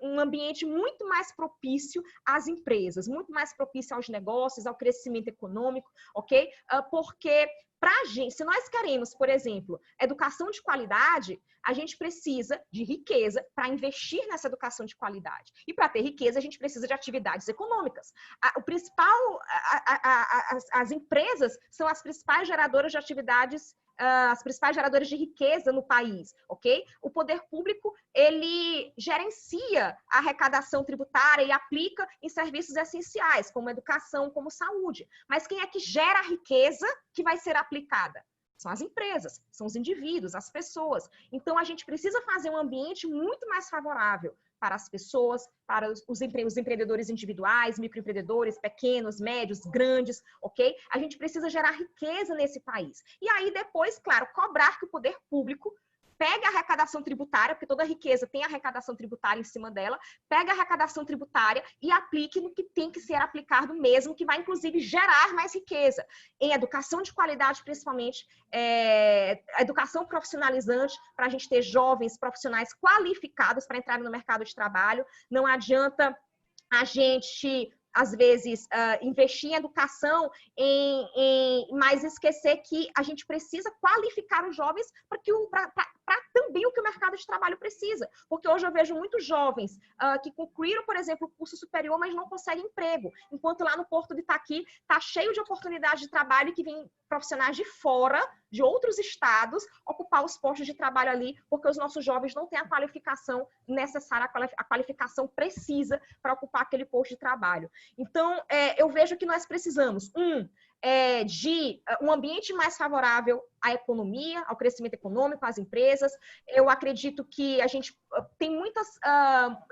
um ambiente muito mais propício às empresas, muito mais propício aos negócios, ao crescimento econômico, ok? Porque pra gente, se nós queremos, por exemplo, educação de qualidade, a gente precisa de riqueza para investir nessa educação de qualidade. E para ter riqueza, a gente precisa de atividades econômicas. As empresas são as principais geradoras de atividades, as principais geradoras de riqueza no país, ok? O poder público, ele gerencia a arrecadação tributária e aplica em serviços essenciais, como educação, como saúde. Mas quem é que gera a riqueza que vai ser aplicada? São as empresas, são os indivíduos, as pessoas. Então, a gente precisa fazer um ambiente muito mais favorável para as pessoas, para os empreendedores individuais, microempreendedores, pequenos, médios, grandes, ok? A gente precisa gerar riqueza nesse país. E aí, depois, claro, cobrar que o poder público pegue a arrecadação tributária, porque toda riqueza tem arrecadação tributária em cima dela, pega a arrecadação tributária e aplique no que tem que ser aplicado mesmo, que vai, inclusive, gerar mais riqueza. Em educação de qualidade, principalmente, a educação profissionalizante, para a gente ter jovens profissionais qualificados para entrarem no mercado de trabalho. Não adianta a gente, às vezes, investir em educação, mas esquecer que a gente precisa qualificar os jovens para também o que o mercado de trabalho precisa. Porque hoje eu vejo muitos jovens que concluíram, por exemplo, o curso superior, mas não conseguem emprego. Enquanto lá no Porto de Itaqui está cheio de oportunidades de trabalho que vêm profissionais de fora, de outros estados, ocupar os postos de trabalho ali, porque os nossos jovens não têm a qualificação necessária, a qualificação precisa para ocupar aquele posto de trabalho. Então, eu vejo que nós precisamos, de um ambiente mais favorável à economia, ao crescimento econômico, às empresas. Eu acredito que a gente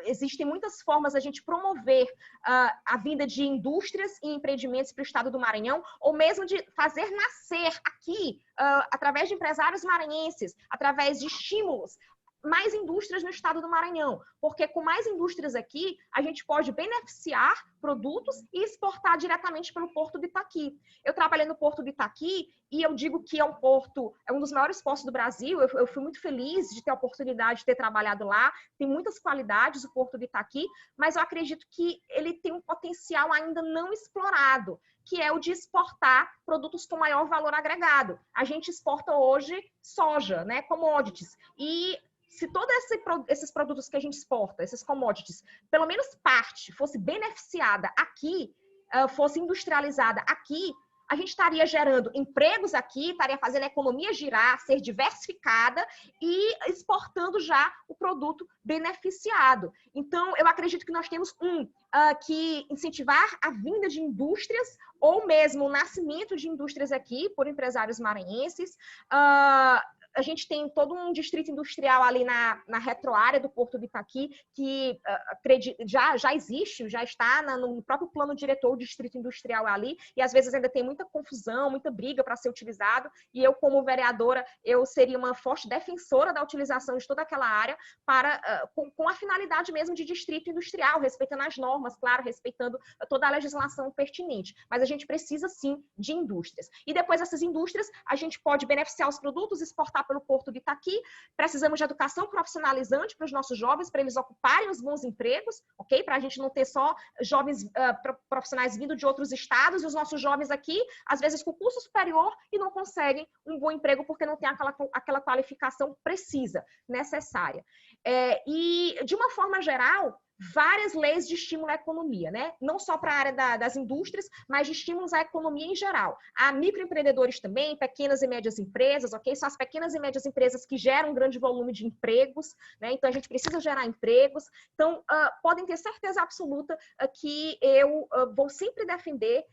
existem muitas formas de a gente promover a vinda de indústrias e empreendimentos para o estado do Maranhão, ou mesmo de fazer nascer aqui, através de empresários maranhenses, através de estímulos, mais indústrias no estado do Maranhão, porque com mais indústrias aqui, a gente pode beneficiar produtos e exportar diretamente pelo Porto de Itaqui. Eu trabalhei no Porto de Itaqui e eu digo que é um dos maiores portos do Brasil. Eu fui muito feliz de ter a oportunidade de ter trabalhado lá, tem muitas qualidades o Porto de Itaqui, mas eu acredito que ele tem um potencial ainda não explorado, que é o de exportar produtos com maior valor agregado. A gente exporta hoje soja, né, commodities, e se todos esses produtos que a gente exporta, esses commodities, pelo menos parte fosse beneficiada aqui, fosse industrializada aqui, a gente estaria gerando empregos aqui, estaria fazendo a economia girar, ser diversificada e exportando já o produto beneficiado. Então, eu acredito que nós temos que incentivar a vinda de indústrias ou mesmo o nascimento de indústrias aqui por empresários maranhenses. A gente tem todo um distrito industrial ali na retroárea do Porto de Itaqui, que já existe, já está no próprio plano diretor do distrito industrial ali, e às vezes ainda tem muita confusão, muita briga para ser utilizado, e eu, como vereadora, eu seria uma forte defensora da utilização de toda aquela área com a finalidade mesmo de distrito industrial, respeitando as normas, claro, respeitando toda a legislação pertinente. Mas a gente precisa, sim, de indústrias. E depois dessas indústrias, a gente pode beneficiar os produtos, exportar pelo Porto de Itaqui. Precisamos de educação profissionalizante para os nossos jovens, para eles ocuparem os bons empregos, ok? Para a gente não ter só jovens profissionais vindo de outros estados e os nossos jovens aqui, às vezes com curso superior, e não conseguem um bom emprego porque não tem aquela qualificação precisa, necessária. E, de uma forma geral, várias leis de estímulo à economia, né? Não só para a área das indústrias, mas de estímulos à economia em geral. Há microempreendedores também, pequenas e médias empresas, ok? São as pequenas e médias empresas que geram um grande volume de empregos, né? Então, a gente precisa gerar empregos. Então, podem ter certeza absoluta que eu vou sempre defender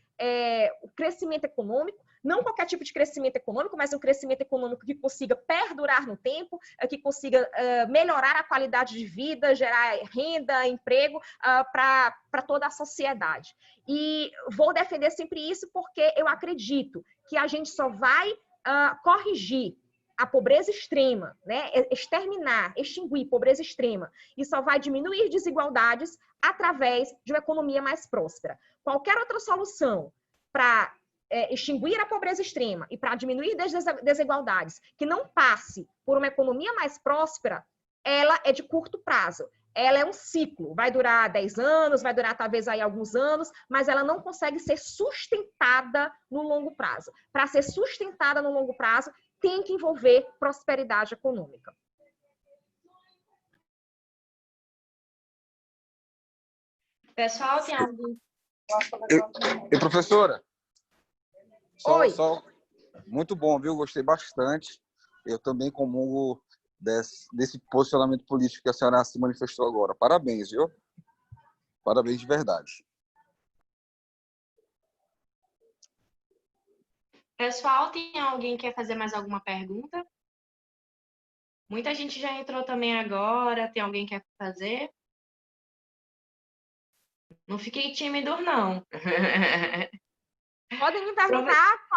o crescimento econômico, não qualquer tipo de crescimento econômico, mas um crescimento econômico que consiga perdurar no tempo, que consiga melhorar a qualidade de vida, gerar renda, emprego para toda a sociedade. E vou defender sempre isso porque eu acredito que a gente só vai corrigir a pobreza extrema, né? Extinguir pobreza extrema, e só vai diminuir desigualdades através de uma economia mais próspera. Qualquer outra solução para extinguir a pobreza extrema e para diminuir desigualdades que não passe por uma economia mais próspera, ela é de curto prazo. Ela é um ciclo, vai durar 10 anos, vai durar talvez aí alguns anos, mas ela não consegue ser sustentada no longo prazo. Para ser sustentada no longo prazo, tem que envolver prosperidade econômica. Pessoal, tem algum... E professora? Oi. Muito bom, viu? Gostei bastante. Eu também comungo desse posicionamento político que a senhora se manifestou agora. Parabéns, viu? Parabéns de verdade. Pessoal, tem alguém que quer fazer mais alguma pergunta? Muita gente já entrou também agora. Tem alguém que quer fazer? Não fiquei tímido, não. Podem me perguntar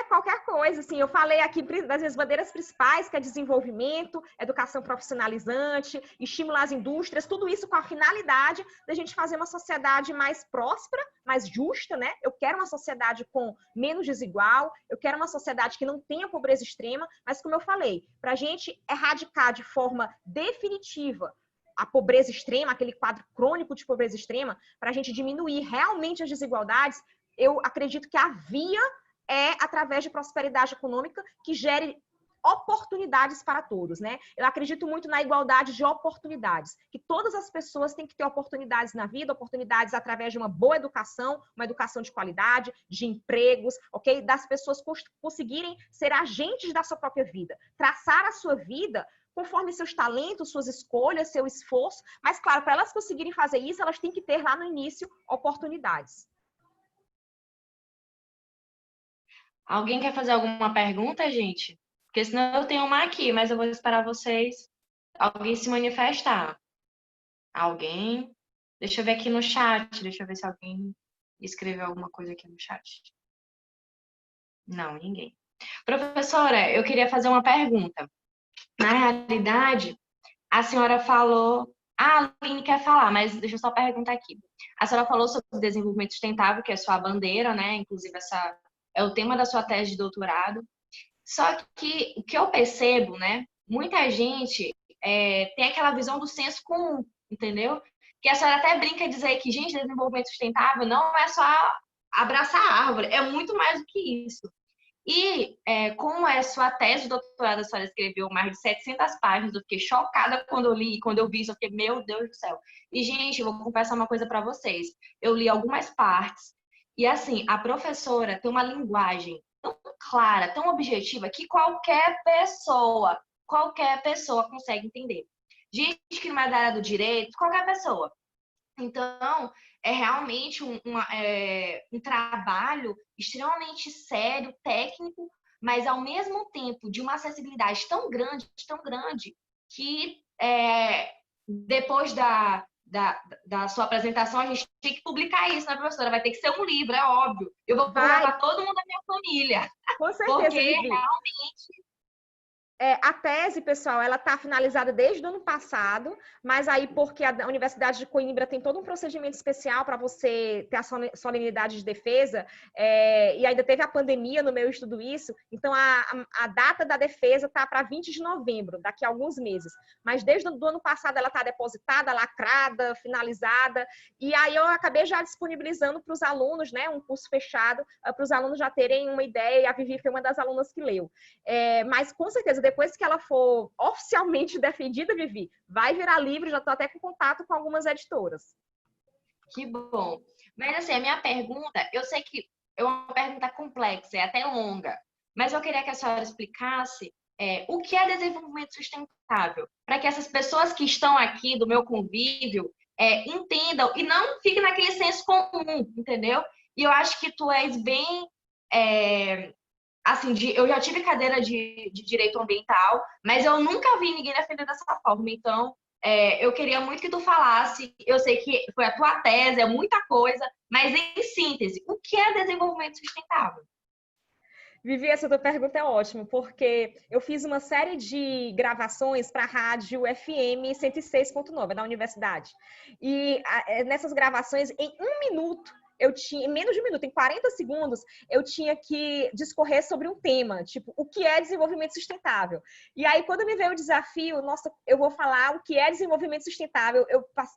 qualquer coisa. Assim, eu falei aqui das minhas bandeiras principais, que é desenvolvimento, educação profissionalizante, estimular as indústrias, tudo isso com a finalidade da gente fazer uma sociedade mais próspera, mais justa, né? Eu quero uma sociedade com menos desigual, eu quero uma sociedade que não tenha pobreza extrema, mas como eu falei, para a gente erradicar de forma definitiva a pobreza extrema, aquele quadro crônico de pobreza extrema, para a gente diminuir realmente as desigualdades, eu acredito que a via é através de prosperidade econômica que gere oportunidades para todos, né? Eu acredito muito na igualdade de oportunidades, que todas as pessoas têm que ter oportunidades na vida, oportunidades através de uma boa educação, uma educação de qualidade, de empregos, ok? Das pessoas conseguirem ser agentes da sua própria vida, traçar a sua vida conforme seus talentos, suas escolhas, seu esforço, mas claro, para elas conseguirem fazer isso, elas têm que ter lá no início oportunidades. Alguém quer fazer alguma pergunta, gente? Porque senão eu tenho uma aqui, mas eu vou esperar alguém se manifestar. Alguém? Deixa eu ver aqui no chat. Deixa eu ver se alguém escreveu alguma coisa aqui no chat. Não, ninguém. Professora, eu queria fazer uma pergunta. Na realidade, a senhora falou... Ah, a Aline quer falar, mas deixa eu só perguntar aqui. A senhora falou sobre o desenvolvimento sustentável, que é sua bandeira, né? Inclusive, essa é o tema da sua tese de doutorado. Só que o que eu percebo, né? Muita gente tem aquela visão do senso comum, entendeu? Que a senhora até brinca em dizer que, gente, desenvolvimento sustentável não é só abraçar a árvore, é muito mais do que isso. E como é sua tese de doutorado, a senhora escreveu mais de 700 páginas, eu fiquei chocada quando eu li, quando eu vi isso, eu fiquei, meu Deus do céu. E, gente, eu vou confessar uma coisa para vocês. Eu li algumas partes, e assim, a professora tem uma linguagem tão clara, tão objetiva, que qualquer pessoa consegue entender. Gente que não é da área do direito, qualquer pessoa. Então, é realmente um trabalho extremamente sério, técnico, mas ao mesmo tempo de uma acessibilidade tão grande, que depois da sua apresentação a gente tem que publicar isso, né, professora? Vai ter que ser um livro, é óbvio. Eu vou publicar para todo mundo da minha família. Com certeza, porque Vivi. realmente... A tese, pessoal, ela está finalizada desde o ano passado, mas aí porque a Universidade de Coimbra tem todo um procedimento especial para você ter a solenidade de defesa, e ainda teve a pandemia no meio de tudo isso, então a data da defesa está para 20 de novembro, daqui a alguns meses. Mas desde o ano passado ela está depositada, lacrada, finalizada, e aí eu acabei já disponibilizando para os alunos, né, um curso fechado, para os alunos já terem uma ideia, e a Vivi foi uma das alunas que leu. Mas com certeza, depois que ela for oficialmente defendida, Vivi, vai virar livro, já estou até com contato com algumas editoras. Que bom. Mas assim, a minha pergunta, eu sei que é uma pergunta complexa, é até longa, mas eu queria que a senhora explicasse o que é desenvolvimento sustentável, para que essas pessoas que estão aqui do meu convívio entendam e não fiquem naquele senso comum, entendeu? E eu acho que tu és bem... assim, eu já tive cadeira de direito ambiental, mas eu nunca vi ninguém defender dessa forma. Então, eu queria muito que tu falasse. Eu sei que foi a tua tese, é muita coisa, mas em síntese, o que é desenvolvimento sustentável? Vivi, essa tua pergunta é ótima, porque eu fiz uma série de gravações para a rádio FM 106.9 da universidade. E nessas gravações, em menos de um minuto, em 40 segundos, eu tinha que discorrer sobre um tema, tipo, o que é desenvolvimento sustentável? E aí, quando me veio o desafio, nossa, eu vou falar o que é desenvolvimento sustentável,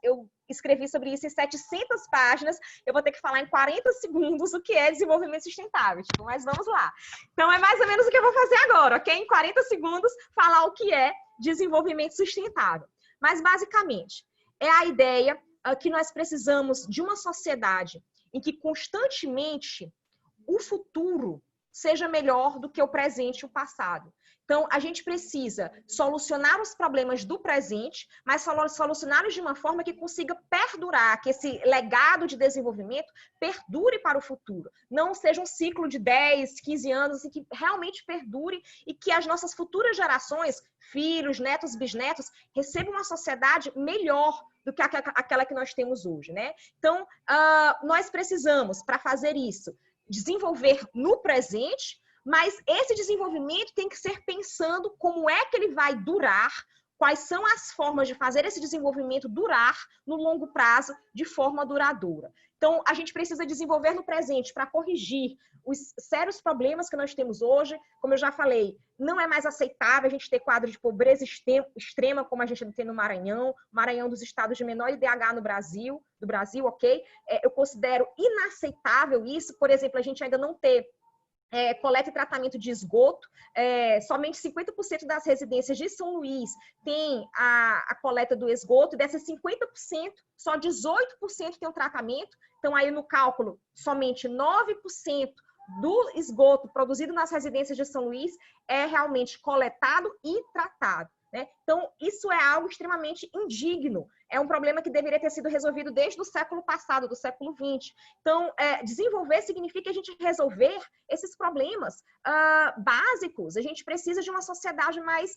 eu escrevi sobre isso em 700 páginas, eu vou ter que falar em 40 segundos o que é desenvolvimento sustentável, tipo, mas vamos lá. Então, é mais ou menos o que eu vou fazer agora, ok? Em 40 segundos, falar o que é desenvolvimento sustentável. Mas, basicamente, é a ideia que nós precisamos de uma sociedade em que constantemente o futuro seja melhor do que o presente e o passado. Então, a gente precisa solucionar os problemas do presente, mas solucioná-los de uma forma que consiga perdurar, que esse legado de desenvolvimento perdure para o futuro. Não seja um ciclo de 10, 15 anos, assim, que realmente perdure e que as nossas futuras gerações, filhos, netos, bisnetos, recebam uma sociedade melhor do que aquela que nós temos hoje, né? Então, nós precisamos, para fazer isso, desenvolver no presente, mas esse desenvolvimento tem que ser pensando como é que ele vai durar, quais são as formas de fazer esse desenvolvimento durar no longo prazo de forma duradoura. Então, a gente precisa desenvolver no presente para corrigir os sérios problemas que nós temos hoje. Como eu já falei, não é mais aceitável a gente ter quadro de pobreza extrema como a gente tem no Maranhão, dos estados de menor IDH do Brasil, ok? Eu considero inaceitável isso, por exemplo, a gente ainda não ter coleta e tratamento de esgoto. Somente 50% das residências de São Luís tem a coleta do esgoto, e dessas 50%, só 18% tem o tratamento. Então, aí no cálculo, somente 9% do esgoto produzido nas residências de São Luís é realmente coletado e tratado, né? Então, isso é algo extremamente indigno. É um problema que deveria ter sido resolvido desde o século passado, do século XX. Então, desenvolver significa a gente resolver esses problemas básicos. A gente precisa de uma sociedade mais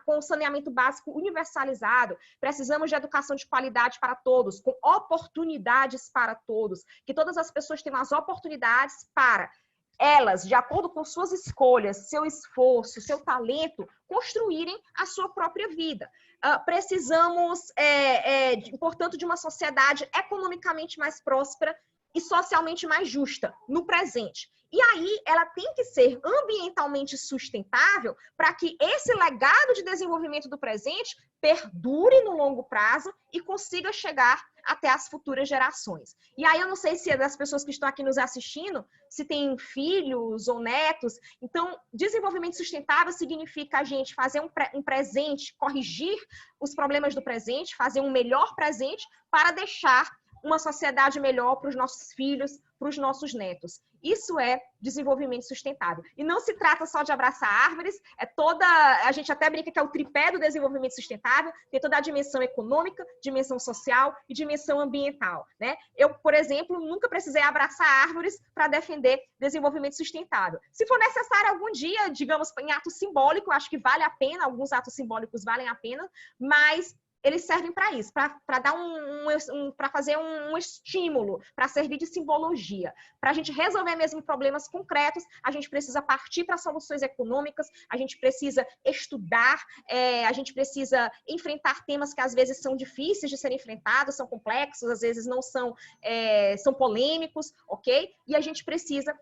com saneamento básico universalizado. Precisamos de educação de qualidade para todos, com oportunidades para todos. Que todas as pessoas tenham as oportunidades para elas, de acordo com suas escolhas, seu esforço, seu talento, construírem a sua própria vida. Precisamos, portanto, de uma sociedade economicamente mais próspera e socialmente mais justa no presente. E aí, ela tem que ser ambientalmente sustentável para que esse legado de desenvolvimento do presente perdure no longo prazo e consiga chegar até as futuras gerações. E aí, eu não sei se é das pessoas que estão aqui nos assistindo, se tem filhos ou netos. Então, desenvolvimento sustentável significa a gente fazer um presente, corrigir os problemas do presente, fazer um melhor presente para deixar uma sociedade melhor para os nossos filhos, para os nossos netos. Isso é desenvolvimento sustentável. E não se trata só de abraçar árvores, a gente até brinca que é o tripé do desenvolvimento sustentável, tem toda a dimensão econômica, dimensão social e dimensão ambiental, né? Eu, por exemplo, nunca precisei abraçar árvores para defender desenvolvimento sustentável. Se for necessário algum dia, digamos, em ato simbólico, acho que vale a pena, alguns atos simbólicos valem a pena, mas eles servem para isso, para dar para fazer um estímulo, para servir de simbologia. Para a gente resolver mesmo problemas concretos, a gente precisa partir para soluções econômicas, a gente precisa estudar, a gente precisa enfrentar temas que às vezes são difíceis de serem enfrentados, são complexos, às vezes não são polêmicos, ok? E a gente precisa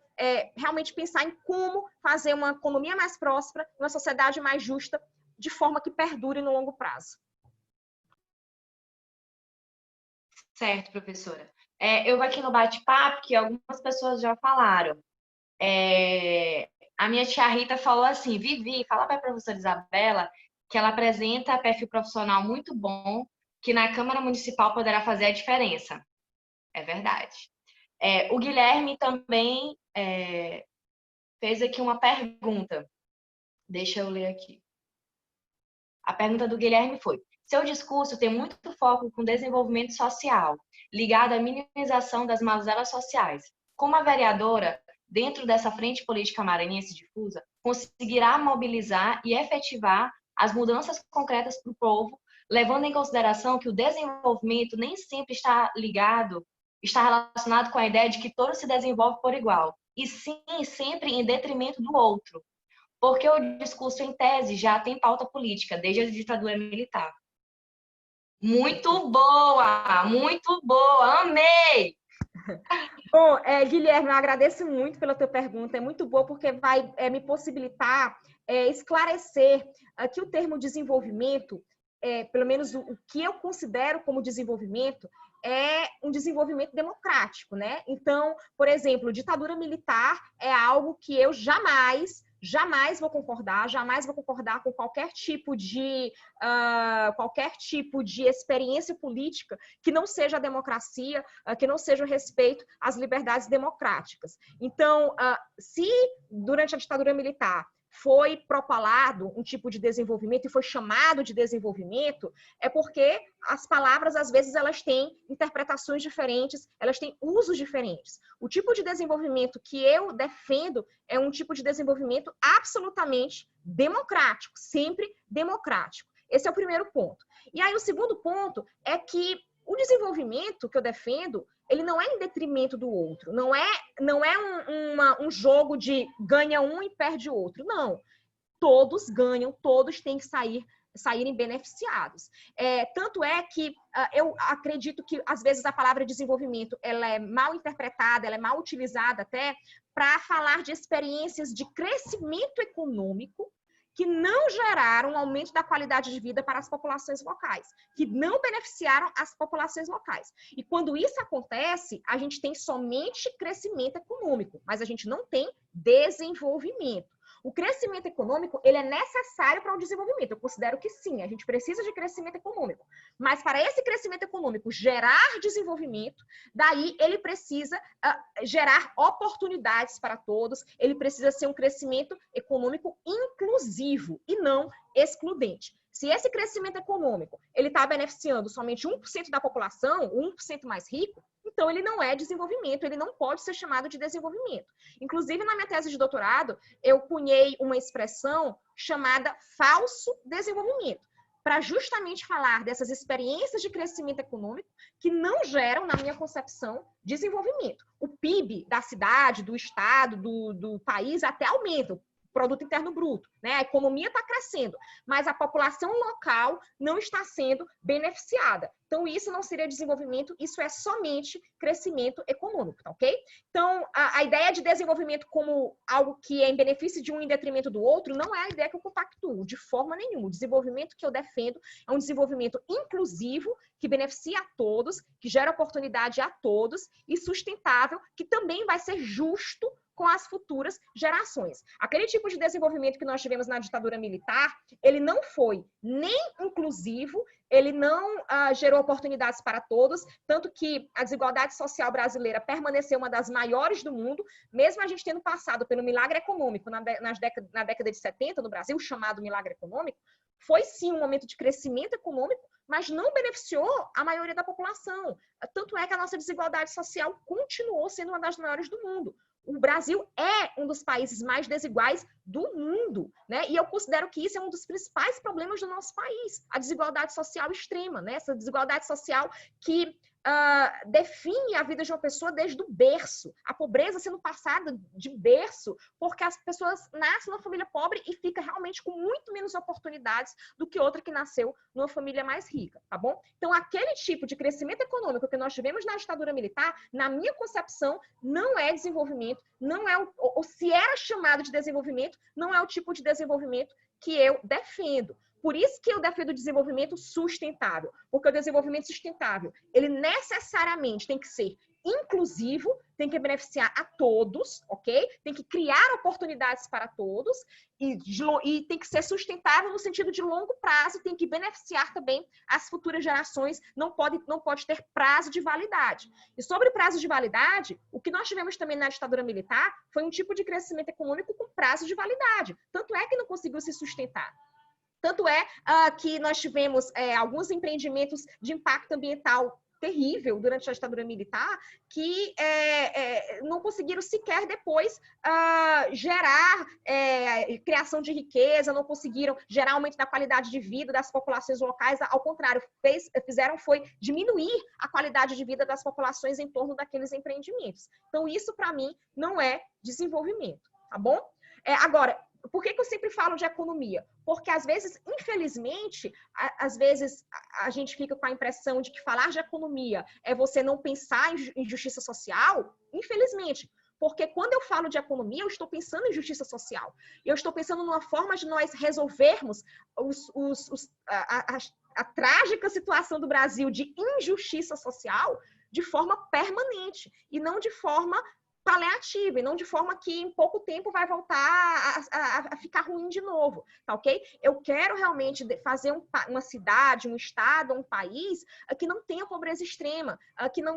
realmente pensar em como fazer uma economia mais próspera, uma sociedade mais justa, de forma que perdure no longo prazo. Certo, professora. Eu vou aqui no bate-papo, que algumas pessoas já falaram. A minha tia Rita falou assim: Vivi, fala para a professora Isabela que ela apresenta perfil profissional muito bom, que na Câmara Municipal poderá fazer a diferença. É verdade. O Guilherme também fez aqui uma pergunta. Deixa eu ler aqui. A pergunta do Guilherme foi: seu discurso tem muito foco com desenvolvimento social, ligado à minimização das mazelas sociais. Como a vereadora, dentro dessa frente política maranhense difusa, conseguirá mobilizar e efetivar as mudanças concretas para o povo, levando em consideração que o desenvolvimento nem sempre está relacionado com a ideia de que todo se desenvolve por igual, e sim sempre em detrimento do outro, porque o discurso, em tese, já tem pauta política, desde a ditadura militar. Muito boa, amei! Bom, Guilherme, eu agradeço muito pela tua pergunta, é muito boa porque vai me possibilitar esclarecer que o termo desenvolvimento, pelo menos o que eu considero como desenvolvimento, é um desenvolvimento democrático, né? Então, por exemplo, ditadura militar é algo que eu jamais vou concordar com qualquer tipo de experiência política que não seja a democracia, que não seja o respeito às liberdades democráticas. Então, se durante a ditadura militar foi propalado um tipo de desenvolvimento e foi chamado de desenvolvimento, é porque as palavras, às vezes, elas têm interpretações diferentes, elas têm usos diferentes. O tipo de desenvolvimento que eu defendo é um tipo de desenvolvimento absolutamente democrático, sempre democrático. Esse é o primeiro ponto. E aí, o segundo ponto é que o desenvolvimento que eu defendo, ele não é em detrimento do outro, não é um jogo de ganha um e perde o outro, não. Todos ganham, todos têm que saírem beneficiados. Tanto é que eu acredito que, às vezes, a palavra desenvolvimento ela é mal interpretada, ela é mal utilizada até para falar de experiências de crescimento econômico que não geraram um aumento da qualidade de vida para as populações locais, que não beneficiaram as populações locais. E quando isso acontece, a gente tem somente crescimento econômico, mas a gente não tem desenvolvimento. O crescimento econômico, ele é necessário para o desenvolvimento. Eu considero que sim, a gente precisa de crescimento econômico. Mas para esse crescimento econômico gerar desenvolvimento, daí ele precisa gerar oportunidades para todos, ele precisa ser um crescimento econômico inclusivo e não excludente. Se esse crescimento econômico ele está beneficiando somente 1% da população, 1% mais rico, então ele não é desenvolvimento, ele não pode ser chamado de desenvolvimento. Inclusive, na minha tese de doutorado, eu cunhei uma expressão chamada falso desenvolvimento, para justamente falar dessas experiências de crescimento econômico que não geram, na minha concepção, desenvolvimento. O PIB da cidade, do estado, do país até aumenta. Produto Interno Bruto, né? A economia está crescendo, mas a população local não está sendo beneficiada. Então, isso não seria desenvolvimento, isso é somente crescimento econômico, tá ok? Então, a ideia de desenvolvimento como algo que é em benefício de um em detrimento do outro não é a ideia que eu compactuo, de forma nenhuma. O desenvolvimento que eu defendo é um desenvolvimento inclusivo, que beneficia a todos, que gera oportunidade a todos e sustentável, que também vai ser justo com as futuras gerações. Aquele tipo de desenvolvimento que nós tivemos na ditadura militar, ele não foi nem inclusivo, ele não gerou oportunidades para todos, tanto que a desigualdade social brasileira permaneceu uma das maiores do mundo, mesmo a gente tendo passado pelo milagre econômico na década de 70 no Brasil, chamado milagre econômico, foi sim um momento de crescimento econômico, mas não beneficiou a maioria da população. Tanto é que a nossa desigualdade social continuou sendo uma das maiores do mundo. O Brasil é um dos países mais desiguais do mundo, né? E eu considero que isso é um dos principais problemas do nosso país, a desigualdade social extrema, né? Essa desigualdade social que define a vida de uma pessoa desde o berço, a pobreza sendo passada de berço, porque as pessoas nascem numa família pobre e fica realmente com muito menos oportunidades do que outra que nasceu numa família mais rica, tá bom? Então, aquele tipo de crescimento econômico que nós tivemos na ditadura militar, na minha concepção, não é desenvolvimento, não é ou se era chamado de desenvolvimento, não é o tipo de desenvolvimento que eu defendo. Por isso que eu defendo o desenvolvimento sustentável, porque o desenvolvimento sustentável, ele necessariamente tem que ser inclusivo, tem que beneficiar a todos, ok? Tem que criar oportunidades para todos e tem que ser sustentável no sentido de longo prazo, tem que beneficiar também as futuras gerações, não pode ter prazo de validade. E sobre prazo de validade, o que nós tivemos também na ditadura militar foi um tipo de crescimento econômico com prazo de validade. Tanto é que não conseguiu se sustentar. Tanto é que nós tivemos alguns empreendimentos de impacto ambiental terrível durante a ditadura militar que não conseguiram sequer depois gerar criação de riqueza, não conseguiram gerar aumento da qualidade de vida das populações locais, ao contrário, fizeram foi diminuir a qualidade de vida das populações em torno daqueles empreendimentos. Então, isso, para mim, não é desenvolvimento, tá bom? Agora, por que eu sempre falo de economia? Porque, às vezes, infelizmente, às vezes a gente fica com a impressão de que falar de economia é você não pensar em justiça social, infelizmente. Porque quando eu falo de economia, eu estou pensando em justiça social. Eu estou pensando numa forma de nós resolvermos a trágica situação do Brasil de injustiça social de forma permanente e não de forma paliativa e não de forma que em pouco tempo vai voltar a ficar ruim de novo, tá ok? Eu quero realmente fazer uma cidade, um estado, um país que não tenha pobreza extrema,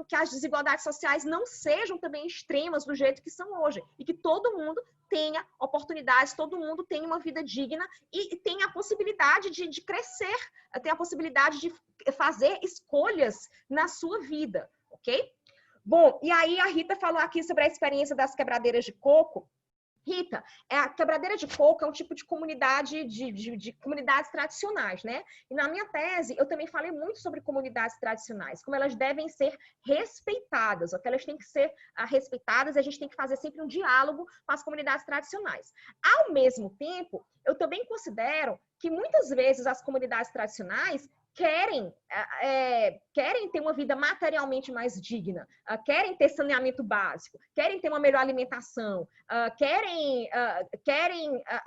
que as desigualdades sociais não sejam também extremas do jeito que são hoje e que todo mundo tenha oportunidades, todo mundo tenha uma vida digna e tenha a possibilidade de crescer, tenha a possibilidade de fazer escolhas na sua vida, ok? Bom, e aí a Rita falou aqui sobre a experiência das quebradeiras de coco. Rita, a quebradeira de coco é um tipo de comunidade, de comunidades tradicionais, né? E na minha tese, eu também falei muito sobre comunidades tradicionais, como elas devem ser respeitadas, ok? Elas têm que ser respeitadas e a gente tem que fazer sempre um diálogo com as comunidades tradicionais. Ao mesmo tempo, eu também considero que muitas vezes as comunidades tradicionais querem ter uma vida materialmente mais digna, querem ter saneamento básico, querem ter uma melhor alimentação, querem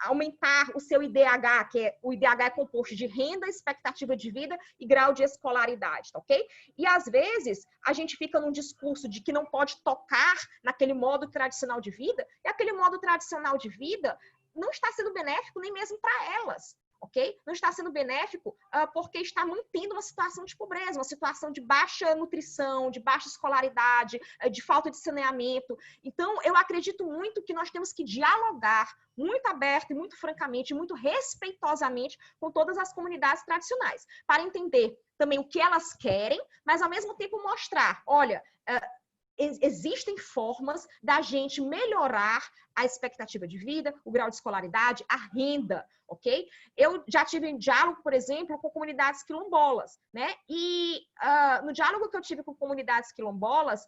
aumentar o seu IDH, o IDH é composto de renda, expectativa de vida e grau de escolaridade, tá ok? E às vezes a gente fica num discurso de que não pode tocar naquele modo tradicional de vida, e aquele modo tradicional de vida não está sendo benéfico nem mesmo para elas. Ok? Não está sendo benéfico porque está mantendo uma situação de pobreza, uma situação de baixa nutrição, de baixa escolaridade, de falta de saneamento. Então, eu acredito muito que nós temos que dialogar muito aberto e muito francamente, muito respeitosamente com todas as comunidades tradicionais, para entender também o que elas querem, mas ao mesmo tempo mostrar, olha, existem formas da gente melhorar a expectativa de vida, o grau de escolaridade, a renda, ok? Eu já tive um diálogo, por exemplo, com comunidades quilombolas, né? E no diálogo que eu tive com comunidades quilombolas,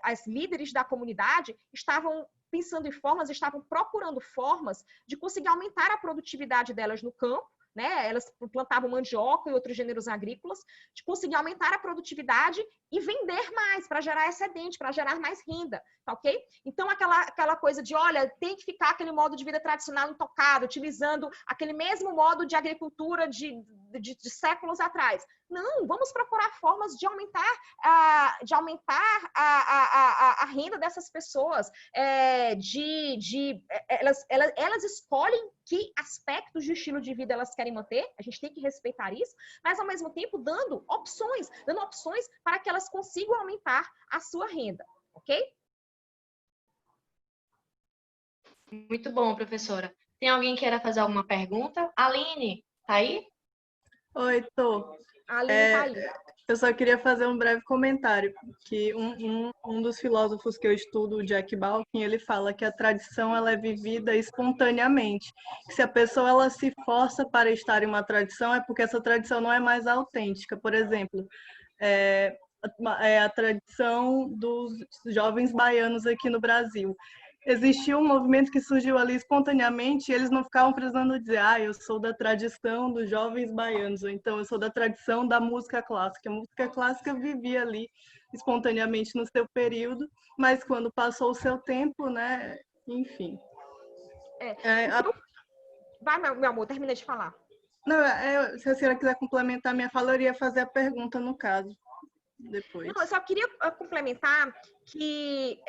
as líderes da comunidade estavam pensando em formas, estavam procurando formas de conseguir aumentar a produtividade delas no campo, né? Elas plantavam mandioca e outros gêneros agrícolas, de conseguir aumentar a produtividade e vender mais, para gerar excedente, para gerar mais renda, tá ok? Então, aquela coisa de, olha, tem que ficar aquele modo de vida tradicional intocado, utilizando aquele mesmo modo de agricultura de séculos atrás. Não, vamos procurar formas de aumentar a renda dessas pessoas, elas escolhem que aspectos de estilo de vida elas querem manter, a gente tem que respeitar isso, mas ao mesmo tempo dando opções para que elas consigam aumentar a sua renda, ok? Muito bom, professora. Tem alguém que queira fazer alguma pergunta? Aline, tá aí? Oi, tô. Aline tá aí. Eu só queria fazer um breve comentário, que um dos filósofos que eu estudo, o Jack Balkin, ele fala que a tradição ela é vivida espontaneamente. Se a pessoa ela se força para estar em uma tradição, é porque essa tradição não é mais autêntica. Por exemplo, a tradição dos jovens baianos aqui no Brasil. Existiu um movimento que surgiu ali espontaneamente e eles não ficavam precisando dizer eu sou da tradição dos jovens baianos, ou então eu sou da tradição da música clássica. A música clássica vivia ali espontaneamente no seu período, mas quando passou o seu tempo, né, enfim. Vai, meu amor, termina de falar. Não, se a senhora quiser complementar minha fala, eu iria fazer a pergunta no caso, depois. Não, eu só queria complementar que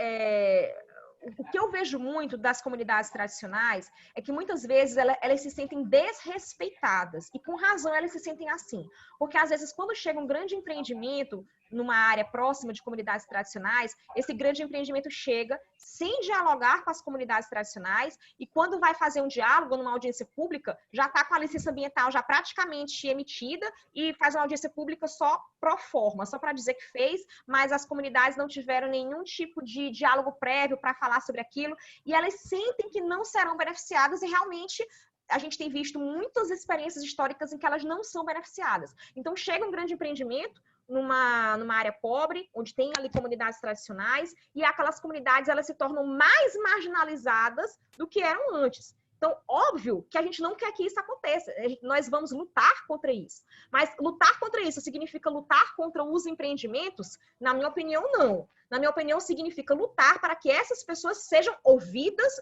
o que eu vejo muito das comunidades tradicionais é que muitas vezes elas se sentem desrespeitadas e com razão elas se sentem assim, porque às vezes quando chega um grande empreendimento numa área próxima de comunidades tradicionais, esse grande empreendimento chega sem dialogar com as comunidades tradicionais e quando vai fazer um diálogo numa audiência pública, já está com a licença ambiental já praticamente emitida e faz uma audiência pública só pro forma, só para dizer que fez, mas as comunidades não tiveram nenhum tipo de diálogo prévio para falar sobre aquilo e elas sentem que não serão beneficiadas e realmente a gente tem visto muitas experiências históricas em que elas não são beneficiadas. Então, chega um grande empreendimento numa área pobre, onde tem ali comunidades tradicionais, e aquelas comunidades elas se tornam mais marginalizadas do que eram antes. Então, óbvio que a gente não quer que isso aconteça. Nós vamos lutar contra isso. Mas lutar contra isso significa lutar contra os empreendimentos? Na minha opinião, não. Na minha opinião, significa lutar para que essas pessoas sejam ouvidas,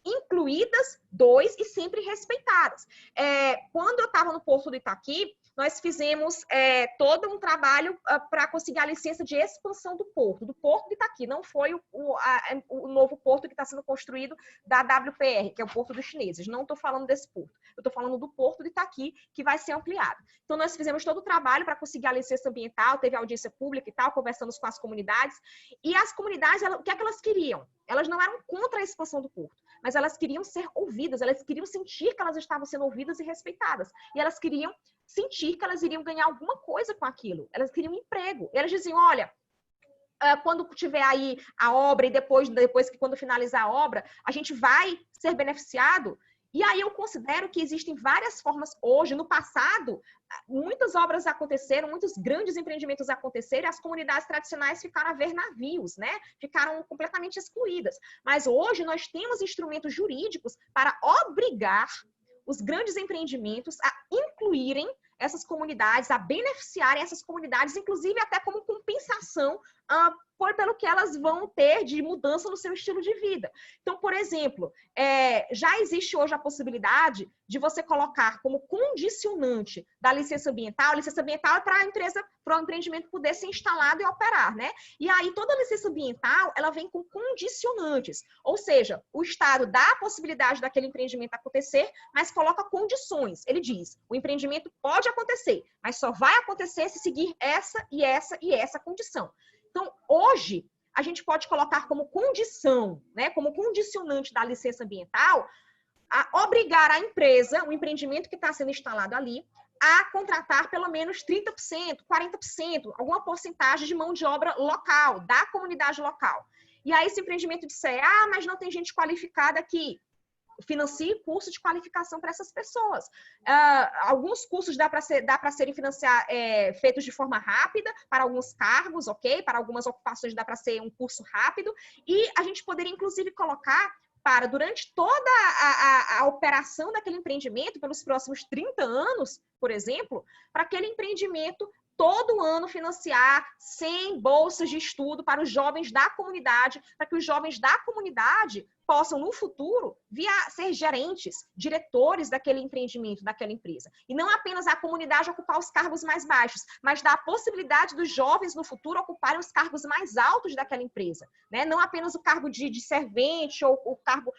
incluídas, 2, e sempre respeitadas. Quando eu estava no Porto do Itaqui, nós fizemos todo um trabalho para conseguir a licença de expansão do porto de Itaqui. Não foi o novo porto que está sendo construído da WPR, que é o porto dos chineses. Não estou falando desse porto. Eu estou falando do porto de Itaqui, que vai ser ampliado. Então, nós fizemos todo o trabalho para conseguir a licença ambiental, teve audiência pública e tal, conversamos com as comunidades. E as comunidades, o que é que elas queriam? Elas não eram contra a expansão do porto, mas elas queriam ser ouvidas, elas queriam sentir que elas estavam sendo ouvidas e respeitadas. E elas queriam sentir que elas iriam ganhar alguma coisa com aquilo. Elas queriam emprego. E elas diziam, olha, quando tiver aí a obra e depois que quando finalizar a obra, a gente vai ser beneficiado. E aí eu considero que existem várias formas hoje. No passado, muitas obras aconteceram, muitos grandes empreendimentos aconteceram, e as comunidades tradicionais ficaram a ver navios, né? Ficaram completamente excluídas. Mas hoje nós temos instrumentos jurídicos para obrigar os grandes empreendimentos a incluírem essas comunidades, a beneficiarem essas comunidades, inclusive até como compensação pelo que elas vão ter de mudança no seu estilo de vida. Então, por exemplo, já existe hoje a possibilidade de você colocar como condicionante da licença ambiental, a licença ambiental é para a empresa, para o empreendimento poder ser instalado e operar, né? E aí toda a licença ambiental, ela vem com condicionantes, ou seja, o Estado dá a possibilidade daquele empreendimento acontecer, mas coloca condições. Ele diz, o empreendimento pode acontecer, mas só vai acontecer se seguir essa e essa e essa condição. Então, hoje, a gente pode colocar como condição, né, como condicionante da licença ambiental, a obrigar a empresa, o empreendimento que está sendo instalado ali, a contratar pelo menos 30%, 40%, alguma porcentagem de mão de obra local, da comunidade local. E aí, esse empreendimento disser, mas não tem gente qualificada aqui, financie curso de qualificação para essas pessoas. Alguns cursos dá para serem feitos de forma rápida, para alguns cargos, ok? Para algumas ocupações dá para ser um curso rápido. E a gente poderia, inclusive, colocar durante toda a operação daquele empreendimento, pelos próximos 30 anos, por exemplo, para aquele empreendimento todo ano financiar 100 bolsas de estudo para os jovens da comunidade, para que os jovens da comunidade possam, no futuro, ser gerentes, diretores daquele empreendimento, daquela empresa. E não apenas a comunidade ocupar os cargos mais baixos, mas dar a possibilidade dos jovens, no futuro, ocuparem os cargos mais altos daquela empresa. Né? Não apenas o cargo de servente ou o cargo,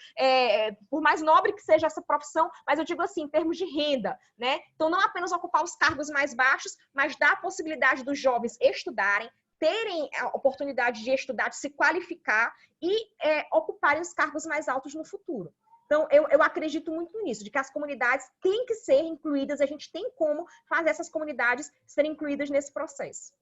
por mais nobre que seja essa profissão, mas eu digo assim, em termos de renda. Né? Então, não apenas ocupar os cargos mais baixos, mas dar a possibilidade dos jovens estudarem, terem a oportunidade de estudar, de se qualificar e ocuparem os cargos mais altos no futuro. Então, eu acredito muito nisso, de que as comunidades têm que ser incluídas, a gente tem como fazer essas comunidades serem incluídas nesse processo.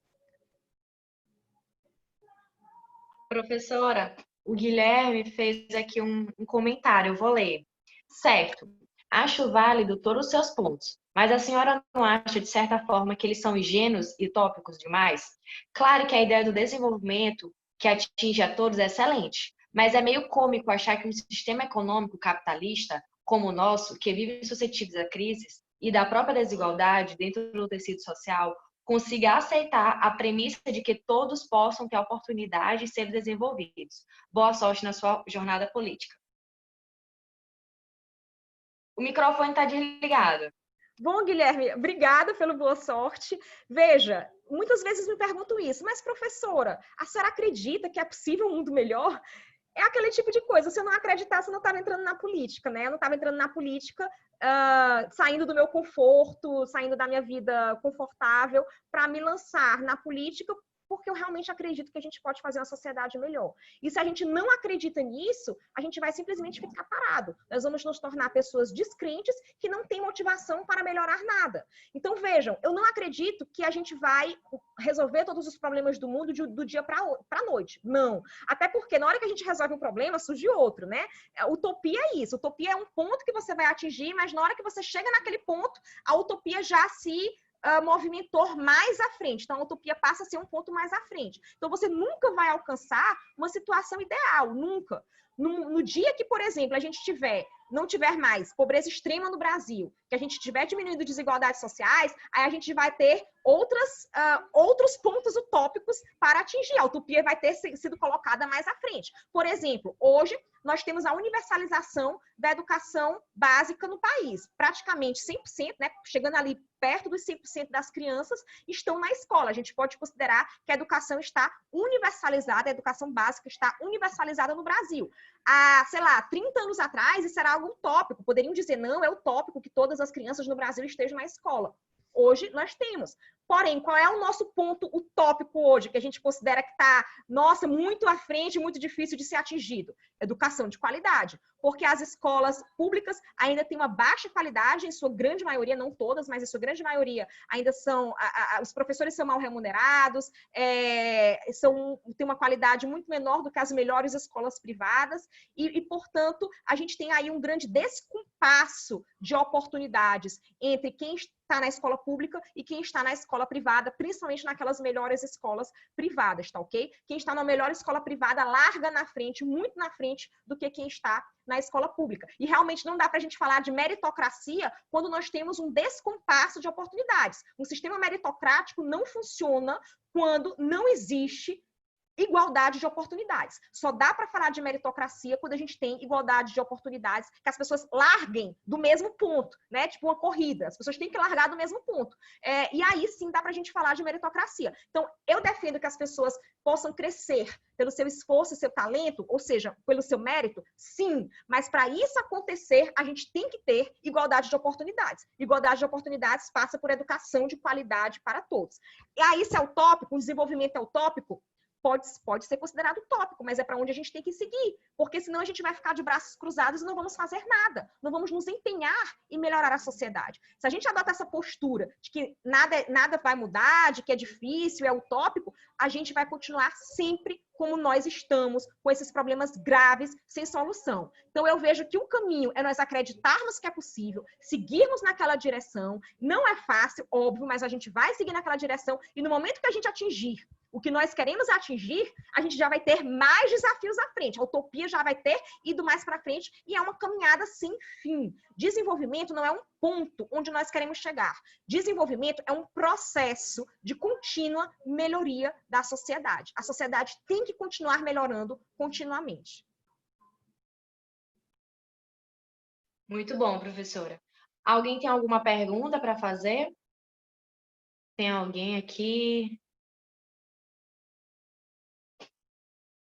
Professora, o Guilherme fez aqui um comentário, eu vou ler. Certo, acho válido todos os seus pontos, mas a senhora não acha, de certa forma, que eles são ingênuos e utópicos demais? Claro que a ideia do desenvolvimento que atinge a todos é excelente, mas é meio cômico achar que um sistema econômico capitalista, como o nosso, que vive suscetível a crises e da própria desigualdade dentro do tecido social, consiga aceitar a premissa de que todos possam ter a oportunidade de serem desenvolvidos. Boa sorte na sua jornada política. O microfone está desligado. Bom, Guilherme, obrigada pela boa sorte. Veja, muitas vezes me perguntam isso, mas professora, a senhora acredita que é possível um mundo melhor? É aquele tipo de coisa, se eu não acreditasse, eu não estava entrando na política, né? Eu não estava entrando na política, saindo do meu conforto, saindo da minha vida confortável, para me lançar na política, porque eu realmente acredito que a gente pode fazer uma sociedade melhor. E se a gente não acredita nisso, a gente vai simplesmente ficar parado. Nós vamos nos tornar pessoas descrentes que não têm motivação para melhorar nada. Então, vejam, eu não acredito que a gente vai resolver todos os problemas do mundo do dia para a noite. Não. Até porque na hora que a gente resolve um problema, surge outro, né? Utopia é isso. Utopia é um ponto que você vai atingir, mas na hora que você chega naquele ponto, a utopia já se movimentou mais à frente. Então, a utopia passa a ser um ponto mais à frente. Então, você nunca vai alcançar uma situação ideal, nunca. No dia que, por exemplo, a gente tiver não tiver mais pobreza extrema no Brasil, que a gente tiver diminuindo desigualdades sociais, aí a gente vai ter outros pontos utópicos para atingir. A utopia vai ter sido colocada mais à frente. Por exemplo, hoje nós temos a universalização da educação básica no país. Praticamente 100%, né, chegando ali perto dos 100% das crianças estão na escola. A gente pode considerar que a educação está universalizada, a educação básica está universalizada no Brasil. Há, sei lá, 30 anos atrás, isso era algo utópico. Poderiam dizer, não, é utópico que todas as crianças no Brasil estejam na escola. Hoje nós temos. Porém, qual é o nosso ponto utópico hoje, que a gente considera que está, nossa, muito à frente, muito difícil de ser atingido? Educação de qualidade. Porque as escolas públicas ainda têm uma baixa qualidade, em sua grande maioria, não todas, mas em sua grande maioria, ainda são, os professores são mal remunerados, têm uma qualidade muito menor do que as melhores escolas privadas, e, portanto, a gente tem aí um grande descompasso de oportunidades entre quem está na escola pública e quem está na escola privada, principalmente naquelas melhores escolas privadas, tá ok? Quem está na melhor escola privada larga na frente, muito na frente do que quem está na escola pública. E realmente não dá para a gente falar de meritocracia quando nós temos um descompasso de oportunidades. Um sistema meritocrático não funciona quando não existe igualdade de oportunidades. Só dá para falar de meritocracia quando a gente tem igualdade de oportunidades, que as pessoas larguem do mesmo ponto, né? Tipo uma corrida, as pessoas têm que largar do mesmo ponto. E aí sim dá para a gente falar de meritocracia. Então, eu defendo que as pessoas possam crescer pelo seu esforço e seu talento, ou seja, pelo seu mérito, sim, mas para isso acontecer, a gente tem que ter igualdade de oportunidades. Igualdade de oportunidades passa por educação de qualidade para todos. E aí, se é utópico, o desenvolvimento é utópico, pode ser considerado utópico, mas é para onde a gente tem que seguir, porque senão a gente vai ficar de braços cruzados e não vamos fazer nada, não vamos nos empenhar em melhorar a sociedade. Se a gente adota essa postura de que nada vai mudar, de que é difícil, é utópico, a gente vai continuar sempre como nós estamos, com esses problemas graves, sem solução. Então, eu vejo que o caminho é nós acreditarmos que é possível, seguirmos naquela direção. Não é fácil, óbvio, mas a gente vai seguir naquela direção e no momento que a gente atingir o que nós queremos atingir, a gente já vai ter mais desafios à frente. A utopia já vai ter ido mais para frente e é uma caminhada sem fim. Desenvolvimento não é um ponto onde nós queremos chegar. Desenvolvimento é um processo de contínua melhoria da sociedade. A sociedade tem que continuar melhorando continuamente. Muito bom, professora. Alguém tem alguma pergunta para fazer? Tem alguém aqui?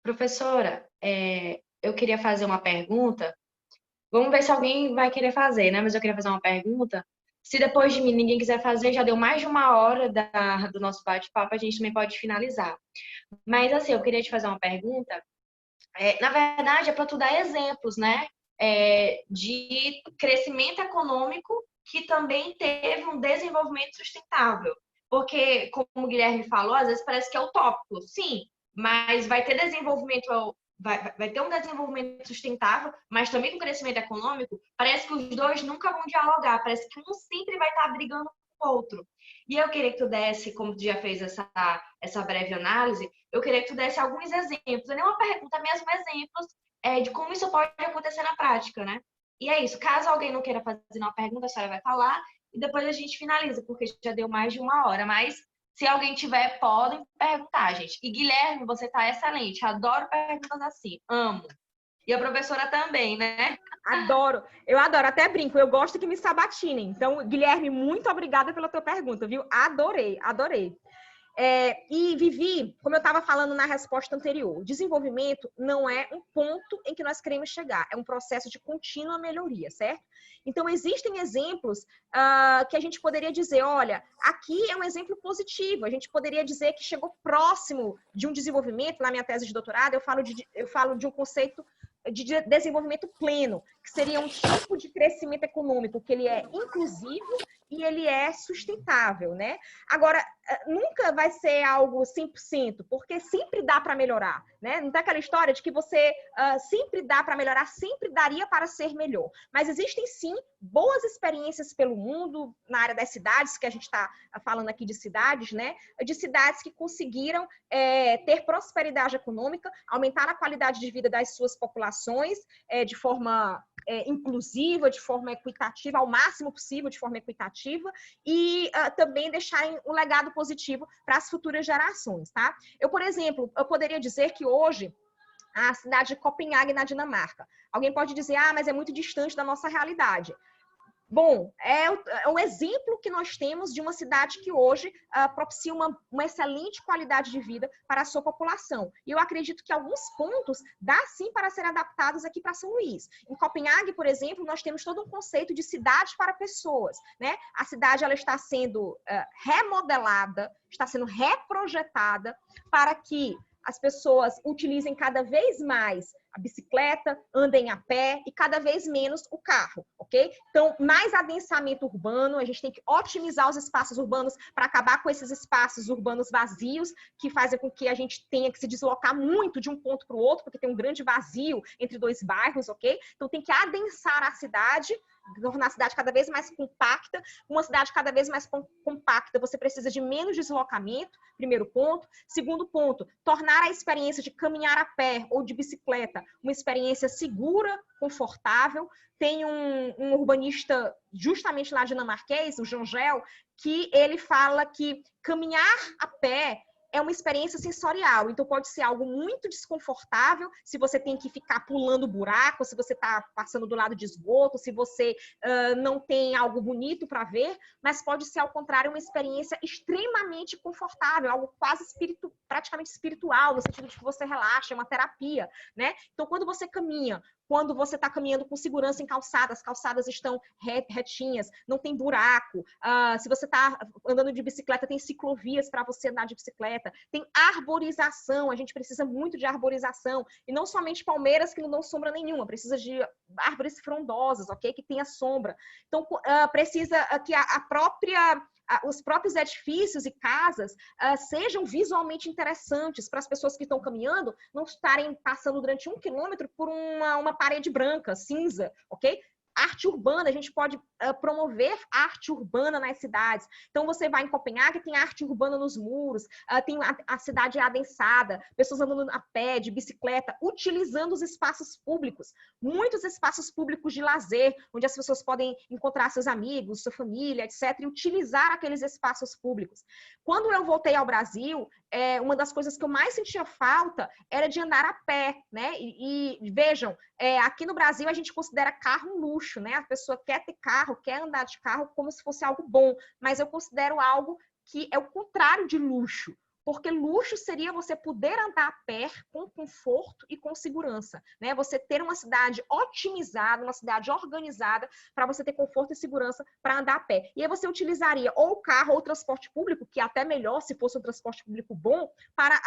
Professora, eu queria fazer uma pergunta. Vamos ver se alguém vai querer fazer, né? Mas eu queria fazer uma pergunta. Se depois de mim ninguém quiser fazer, já deu mais de 1 hora do nosso bate-papo, a gente também pode finalizar. Mas, assim, eu queria te fazer uma pergunta. Na verdade, é para tu dar exemplos, né? De crescimento econômico que também teve um desenvolvimento sustentável. Porque, como o Guilherme falou, às vezes parece que é utópico. Sim, mas vai ter desenvolvimento, vai ter um desenvolvimento sustentável, mas também com crescimento econômico, parece que os dois nunca vão dialogar, parece que um sempre vai estar brigando com o outro. E eu queria que tu desse, como tu já fez essa breve análise, eu queria que tu desse alguns exemplos, não é uma pergunta, mesmo exemplos de como isso pode acontecer na prática, né? E é isso, caso alguém não queira fazer uma pergunta, a senhora vai falar e depois a gente finaliza, porque já deu mais de 1 hora, mas se alguém tiver, podem perguntar, gente. E Guilherme, você tá excelente. Adoro perguntas assim. Amo. E a professora também, né? Adoro. Eu adoro. Até brinco. Eu gosto que me sabatinem. Então, Guilherme, muito obrigada pela tua pergunta, viu? Adorei, adorei. E Vivi, como eu estava falando na resposta anterior, desenvolvimento não é um ponto em que nós queremos chegar, é um processo de contínua melhoria, certo? Então, existem exemplos que a gente poderia dizer, olha, aqui é um exemplo positivo, a gente poderia dizer que chegou próximo de um desenvolvimento, na minha tese de doutorado, eu falo de um conceito de desenvolvimento pleno, que seria um tipo de crescimento econômico que ele é inclusivo e ele é sustentável, né? Agora, nunca vai ser algo 100%, porque sempre dá para melhorar, né? Não tem aquela história de que você sempre dá para melhorar, sempre daria para ser melhor. Mas existem, sim, boas experiências pelo mundo, na área das cidades, que a gente está falando aqui de cidades, né? De cidades que conseguiram ter prosperidade econômica, aumentar a qualidade de vida das suas populações de forma inclusiva, de forma equitativa, ao máximo possível, de forma equitativa, e também deixarem um legado positivo para as futuras gerações, tá? Eu, por exemplo, eu poderia dizer que hoje a cidade de Copenhague, na Dinamarca. Alguém pode dizer, mas é muito distante da nossa realidade. Bom, é um exemplo que nós temos de uma cidade que hoje propicia uma excelente qualidade de vida para a sua população. E eu acredito que alguns pontos dá sim para serem adaptados aqui para São Luís. Em Copenhague, por exemplo, nós temos todo um conceito de cidade para pessoas, né? A cidade ela está sendo remodelada, está sendo reprojetada para que as pessoas utilizem cada vez mais a bicicleta, andem a pé e cada vez menos o carro, ok? Então, mais adensamento urbano, a gente tem que otimizar os espaços urbanos para acabar com esses espaços urbanos vazios que fazem com que a gente tenha que se deslocar muito de um ponto para o outro, porque tem um grande vazio entre dois bairros, ok? Então, tem que adensar a cidade, tornar a cidade cada vez mais compacta. Uma cidade cada vez mais compacta, você precisa de menos deslocamento, primeiro ponto. Segundo ponto, tornar a experiência de caminhar a pé ou de bicicleta uma experiência segura, confortável. Tem um urbanista justamente lá dinamarquês, o Jean Gell, que ele fala que caminhar a pé é uma experiência sensorial, então pode ser algo muito desconfortável se você tem que ficar pulando buraco, se você está passando do lado de esgoto, se você não tem algo bonito para ver, mas pode ser, ao contrário, uma experiência extremamente confortável, algo quase praticamente espiritual, no sentido de que você relaxa, é uma terapia, né? Então, quando você caminha, quando você está caminhando com segurança em calçadas, as calçadas estão retinhas, não tem buraco. Se você está andando de bicicleta, tem ciclovias para você andar de bicicleta. Tem arborização, a gente precisa muito de arborização. E não somente palmeiras que não dão sombra nenhuma, precisa de árvores frondosas, ok? Que tenha sombra. Então, precisa que os próprios edifícios e casas sejam visualmente interessantes para as pessoas que estão caminhando não estarem passando durante 1 quilômetro por uma parede branca, cinza, ok? Arte urbana, a gente pode promover arte urbana nas cidades. Então, você vai em Copenhague, tem arte urbana nos muros, tem a cidade adensada, pessoas andando a pé, de bicicleta, utilizando os espaços públicos. Muitos espaços públicos de lazer, onde as pessoas podem encontrar seus amigos, sua família, etc., e utilizar aqueles espaços públicos. Quando eu voltei ao Brasil, uma das coisas que eu mais sentia falta era de andar a pé, né? E vejam, aqui no Brasil a gente considera carro um luxo, né? A pessoa quer ter carro, quer andar de carro como se fosse algo bom, mas eu considero algo que é o contrário de luxo. Porque luxo seria você poder andar a pé com conforto e com segurança, né? Você ter uma cidade otimizada, uma cidade organizada para você ter conforto e segurança para andar a pé. E aí você utilizaria ou o carro ou o transporte público, que é até melhor se fosse um transporte público bom, para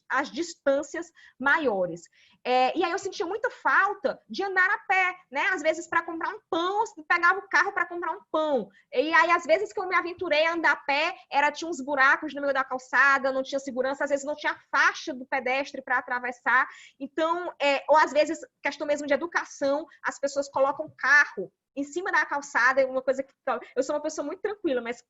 as distâncias maiores. E aí eu sentia muita falta de andar a pé, né? Às vezes para comprar um pão, eu pegava o carro para comprar um pão. E aí às vezes que eu me aventurei a andar a pé, tinha uns buracos no meio da calçada, não tinha segurança, às vezes não tinha faixa do pedestre para atravessar. Então, ou às vezes, questão mesmo de educação, as pessoas colocam carro em cima da calçada, uma coisa que... Eu sou uma pessoa muito tranquila, mas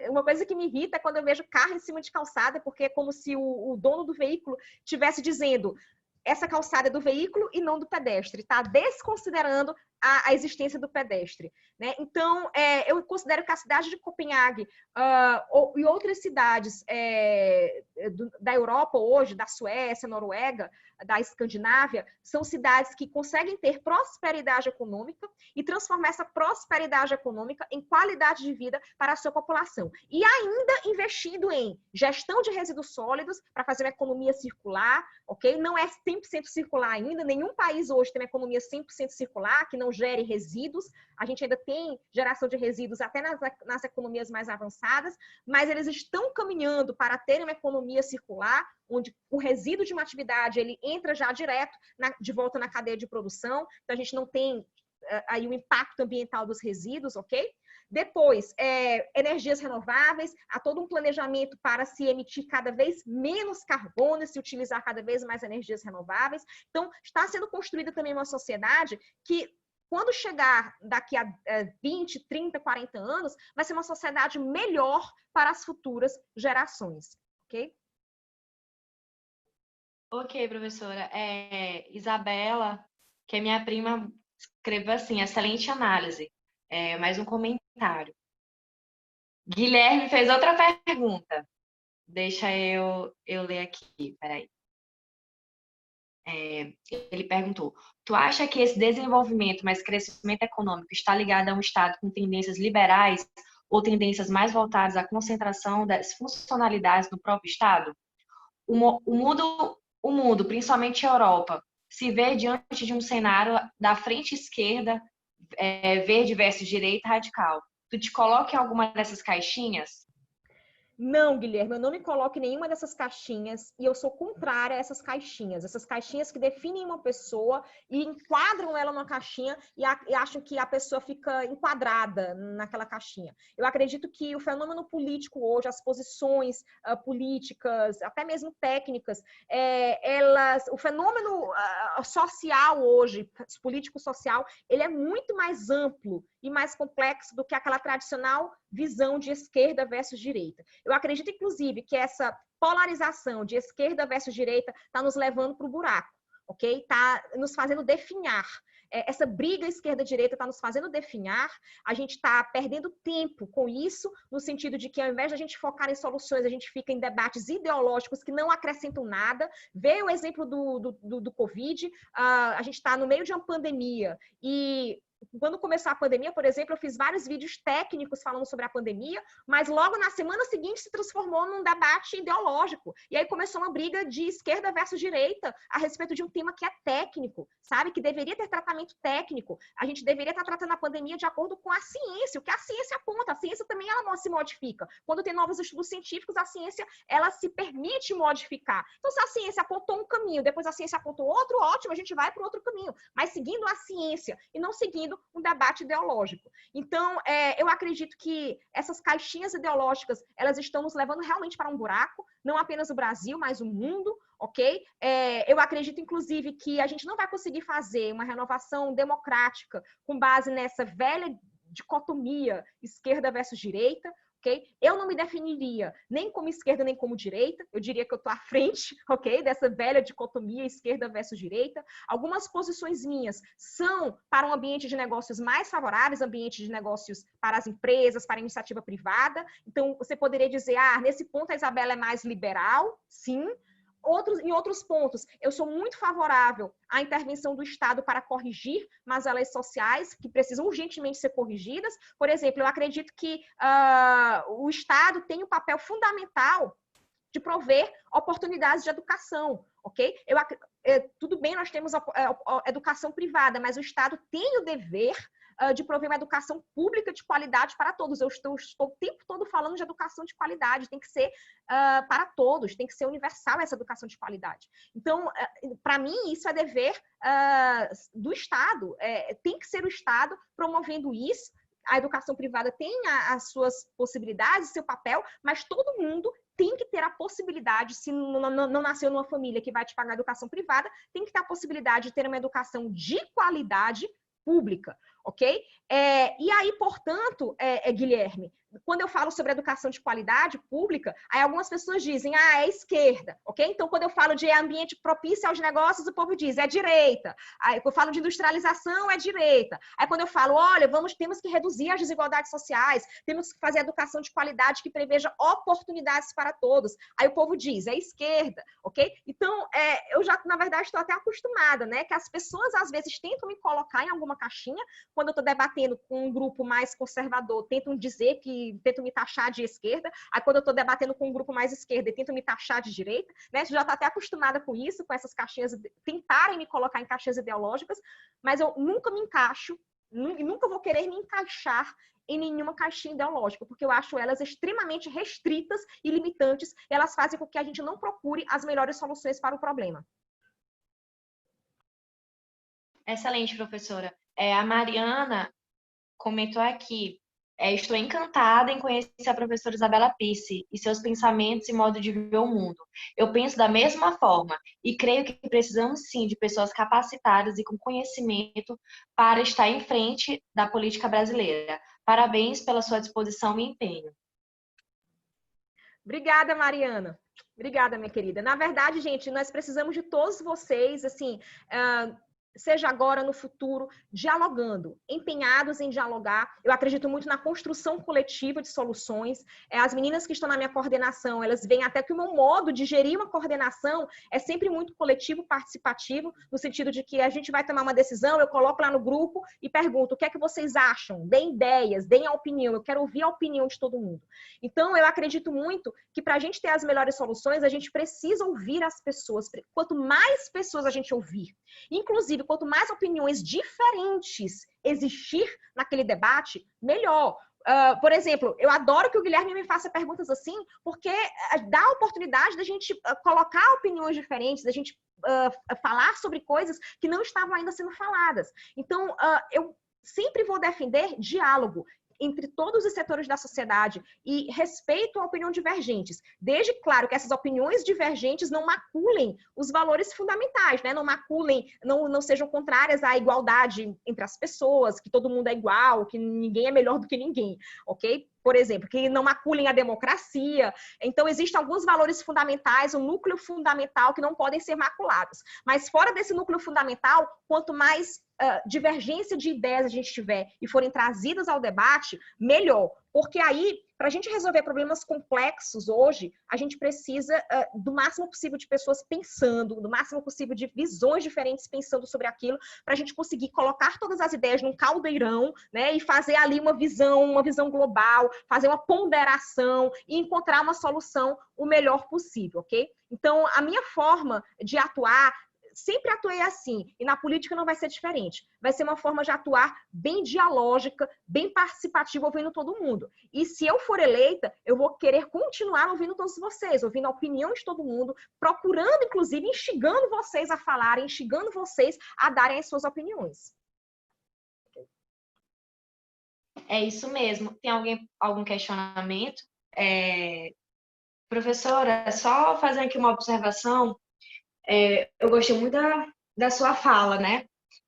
uma coisa que me irrita é quando eu vejo carro em cima de calçada, porque é como se o dono do veículo estivesse dizendo: essa calçada é do veículo e não do pedestre, tá? Desconsiderando a existência do pedestre, né? Então, eu considero que a cidade de Copenhague e outras cidades da Europa hoje, da Suécia, Noruega, da Escandinávia, são cidades que conseguem ter prosperidade econômica e transformar essa prosperidade econômica em qualidade de vida para a sua população. E ainda investindo em gestão de resíduos sólidos para fazer uma economia circular, ok? Não é 100% circular ainda, nenhum país hoje tem uma economia 100% circular, que não gere resíduos. A gente ainda tem geração de resíduos até nas economias mais avançadas, mas eles estão caminhando para ter uma economia circular, onde o resíduo de uma atividade ele entra já direto de volta na cadeia de produção, então a gente não tem aí o impacto ambiental dos resíduos, ok? Depois, energias renováveis, há todo um planejamento para se emitir cada vez menos carbono, se utilizar cada vez mais energias renováveis. Então, está sendo construída também uma sociedade que, quando chegar daqui a 20, 30, 40 anos, vai ser uma sociedade melhor para as futuras gerações, ok? Ok, professora. Isabela, que é minha prima, escreveu assim, excelente análise. Mais um comentário. Guilherme fez outra pergunta. Deixa eu ler aqui, peraí. Ele perguntou: tu acha que esse desenvolvimento mais crescimento econômico está ligado a um Estado com tendências liberais ou tendências mais voltadas à concentração das funcionalidades no próprio Estado? O mundo, principalmente a Europa, se vê diante de um cenário da frente esquerda, verde versus direita radical. Tu te coloca em alguma dessas caixinhas? Não, Guilherme, eu não me coloco em nenhuma dessas caixinhas e eu sou contrária a essas caixinhas que definem uma pessoa e enquadram ela numa caixinha e acham que a pessoa fica enquadrada naquela caixinha. Eu acredito que o fenômeno político hoje, as posições políticas, até mesmo técnicas, o fenômeno social hoje, político-social, ele é muito mais amplo e mais complexo do que aquela tradicional visão de esquerda versus direita. Eu acredito, inclusive, que essa polarização de esquerda versus direita está nos levando para o buraco, ok? Está nos fazendo definhar. Essa briga esquerda-direita está nos fazendo definhar, a gente está perdendo tempo com isso, no sentido de que, ao invés de a gente focar em soluções, a gente fica em debates ideológicos que não acrescentam nada. Veio o exemplo do Covid, a gente está no meio de uma pandemia e quando começou a pandemia, por exemplo, eu fiz vários vídeos técnicos falando sobre a pandemia, mas logo na semana seguinte se transformou num debate ideológico. E aí começou uma briga de esquerda versus direita a respeito de um tema que é técnico, sabe? Que deveria ter tratamento técnico. A gente deveria estar tratando a pandemia de acordo com a ciência, o que a ciência aponta. A ciência também ela não se modifica. Quando tem novos estudos científicos, a ciência ela se permite modificar. Então, se a ciência apontou um caminho, depois a ciência apontou outro, ótimo, a gente vai para outro caminho. Mas seguindo a ciência e não seguindo um debate ideológico. Então, eu acredito que essas caixinhas ideológicas, elas estão nos levando realmente para um buraco, não apenas o Brasil, mas o mundo, ok? Eu acredito, inclusive, que a gente não vai conseguir fazer uma renovação democrática com base nessa velha dicotomia esquerda versus direita, ok? Eu não me definiria nem como esquerda nem como direita, eu diria que eu estou à frente, ok? Dessa velha dicotomia esquerda versus direita. Algumas posições minhas são para um ambiente de negócios mais favoráveis, ambiente de negócios para as empresas, para a iniciativa privada. Então, você poderia dizer, nesse ponto a Isabela é mais liberal, sim. Em outros pontos, eu sou muito favorável à intervenção do Estado para corrigir mazelas sociais que precisam urgentemente ser corrigidas. Por exemplo, eu acredito que o Estado tem um papel fundamental de prover oportunidades de educação, ok? Tudo bem, nós temos a educação privada, mas o Estado tem o dever de prover uma educação pública de qualidade para todos. Eu estou o tempo todo falando de educação de qualidade, tem que ser para todos, tem que ser universal essa educação de qualidade. Então, para mim, isso é dever do Estado, tem que ser o Estado promovendo isso. A educação privada tem as suas possibilidades, seu papel, mas todo mundo tem que ter a possibilidade, se não nasceu numa família que vai te pagar educação privada, tem que ter a possibilidade de ter uma educação de qualidade pública, ok? E aí, portanto, Guilherme, quando eu falo sobre educação de qualidade pública, aí algumas pessoas dizem, é esquerda, ok? Então, quando eu falo de ambiente propício aos negócios, o povo diz, é direita. Aí, quando eu falo de industrialização, é direita. Aí, quando eu falo, olha, temos que reduzir as desigualdades sociais, temos que fazer educação de qualidade que preveja oportunidades para todos. Aí o povo diz, é esquerda, ok? Então, eu já, na verdade, estou até acostumada, né? Que as pessoas, às vezes, tentam me colocar em alguma caixinha, quando eu estou debatendo com um grupo mais conservador, tentam me taxar de esquerda, aí quando eu estou debatendo com um grupo mais esquerda, tentam me taxar de direita, né? Já está até acostumada com isso, com essas caixinhas, tentarem me colocar em caixinhas ideológicas, mas eu nunca me encaixo, e nunca vou querer me encaixar em nenhuma caixinha ideológica, porque eu acho elas extremamente restritas e limitantes, e elas fazem com que a gente não procure as melhores soluções para o problema. Excelente, professora. A Mariana comentou aqui, Estou encantada em conhecer a professora Isabela Pisse e seus pensamentos e modo de ver o mundo. Eu penso da mesma forma e creio que precisamos sim de pessoas capacitadas e com conhecimento para estar em frente da política brasileira. Parabéns pela sua disposição e empenho. Obrigada, Mariana. Obrigada, minha querida. Na verdade, gente, nós precisamos de todos vocês, assim, seja agora, no futuro, dialogando, empenhados em dialogar. Eu acredito muito na construção coletiva de soluções. As meninas que estão na minha coordenação, elas veem até que o meu modo de gerir uma coordenação é sempre muito coletivo, participativo, no sentido de que a gente vai tomar uma decisão, eu coloco lá no grupo e pergunto o que é que vocês acham? Deem ideias, deem a opinião, eu quero ouvir a opinião de todo mundo. Então, eu acredito muito que para a gente ter as melhores soluções, a gente precisa ouvir as pessoas. Quanto mais pessoas a gente ouvir, inclusive, quanto mais opiniões diferentes existir naquele debate, melhor. Por exemplo, eu adoro que o Guilherme me faça perguntas assim, porque dá a oportunidade da gente colocar opiniões diferentes, da gente falar sobre coisas que não estavam ainda sendo faladas. Então, eu sempre vou defender diálogo entre todos os setores da sociedade e respeito à opinião divergentes. Desde, claro, que essas opiniões divergentes não maculem os valores fundamentais, né? Não maculem, não sejam contrárias à igualdade entre as pessoas, que todo mundo é igual, que ninguém é melhor do que ninguém, ok? Por exemplo, que não maculem a democracia. Então, existem alguns valores fundamentais, um núcleo fundamental que não podem ser maculados. Mas fora desse núcleo fundamental, quanto mais divergência de ideias a gente tiver e forem trazidas ao debate, melhor. Porque aí, para a gente resolver problemas complexos hoje, a gente precisa do máximo possível de pessoas pensando, do máximo possível de visões diferentes pensando sobre aquilo, para a gente conseguir colocar todas as ideias num caldeirão, né, e fazer ali uma visão global, fazer uma ponderação e encontrar uma solução o melhor possível, ok? Então, a minha forma de atuar, sempre atuei assim, e na política não vai ser diferente. Vai ser uma forma de atuar bem dialógica, bem participativa, ouvindo todo mundo. E se eu for eleita, eu vou querer continuar ouvindo todos vocês, ouvindo a opinião de todo mundo, procurando, inclusive, instigando vocês a falarem, instigando vocês a darem as suas opiniões. É isso mesmo. Tem algum questionamento? Professora, só fazer aqui uma observação. Eu gostei muito da sua fala, né?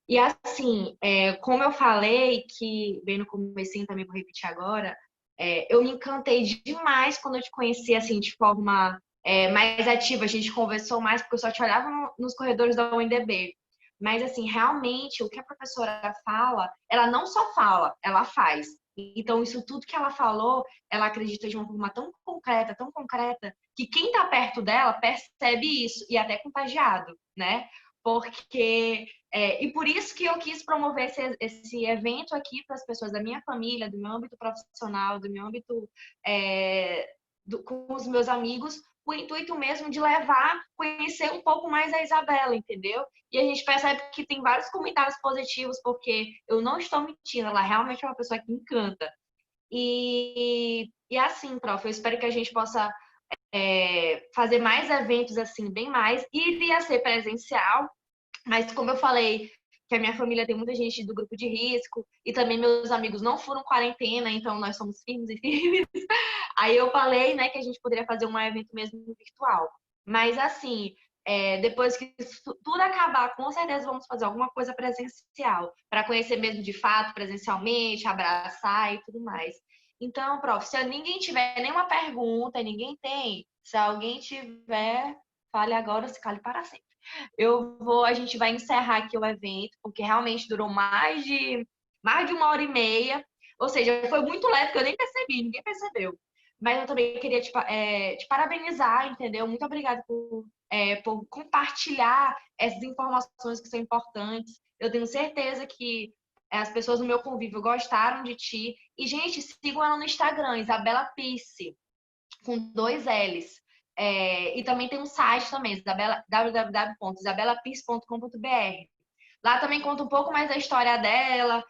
E assim, como eu falei, que bem no comecinho, também vou repetir agora, eu me encantei demais quando eu te conheci, assim, de forma mais ativa. A gente conversou mais, porque eu só te olhava nos corredores da UNDB. Mas, assim, realmente, o que a professora fala, ela não só fala, ela faz. Então, isso tudo que ela falou, ela acredita de uma forma tão concreta, que quem está perto dela percebe isso e até é contagiado, né? Porque e por isso que eu quis promover esse evento aqui para as pessoas da minha família, do meu âmbito profissional, do meu âmbito com os meus amigos, o intuito mesmo de levar, conhecer um pouco mais a Isabela, entendeu? E a gente percebe que tem vários comentários positivos, porque eu não estou mentindo, ela realmente é uma pessoa que encanta. E assim, prof, eu espero que a gente possa fazer mais eventos assim, bem mais. Iria ser presencial, mas como eu falei, que a minha família tem muita gente do grupo de risco e também meus amigos não foram quarentena, então nós somos firmes e firmes. Aí eu falei, né, que a gente poderia fazer um evento mesmo virtual. Mas assim, depois que tudo acabar, com certeza vamos fazer alguma coisa presencial, para conhecer mesmo de fato, presencialmente, abraçar e tudo mais. Então, prof, se ninguém tiver nenhuma pergunta, ninguém tem, se alguém tiver, fale agora, se cale para sempre. A gente vai encerrar aqui o evento, porque realmente durou mais de 1h30, ou seja, foi muito leve, porque eu nem percebi, ninguém percebeu. Mas eu também queria te parabenizar, entendeu? Muito obrigada por compartilhar essas informações que são importantes. Eu tenho certeza que as pessoas no meu convívio gostaram de ti. E, gente, sigam ela no Instagram, Isabela Pisse, com 2 L's. E também tem um site também, www.isabelapisse.com.br. Lá também conta um pouco mais da história dela,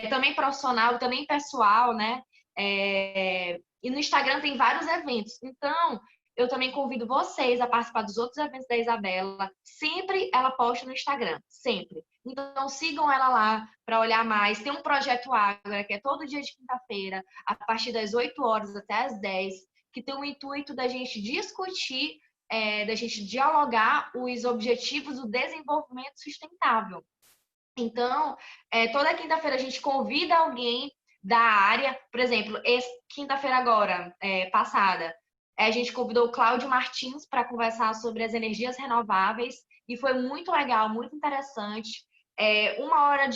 também profissional, também pessoal, né? E no Instagram tem vários eventos. Então, eu também convido vocês a participar dos outros eventos da Isabela. Sempre ela posta no Instagram, sempre. Então sigam ela lá para olhar mais. Tem um projeto Ágora, que é todo dia de quinta-feira, a partir das 8 horas até as 10, que tem o intuito da gente discutir, da gente dialogar os objetivos do desenvolvimento sustentável. Então, toda quinta-feira a gente convida alguém da área, por exemplo, quinta-feira agora, passada, a gente convidou o Cláudio Martins para conversar sobre as energias renováveis e foi muito legal, muito interessante. Uma hora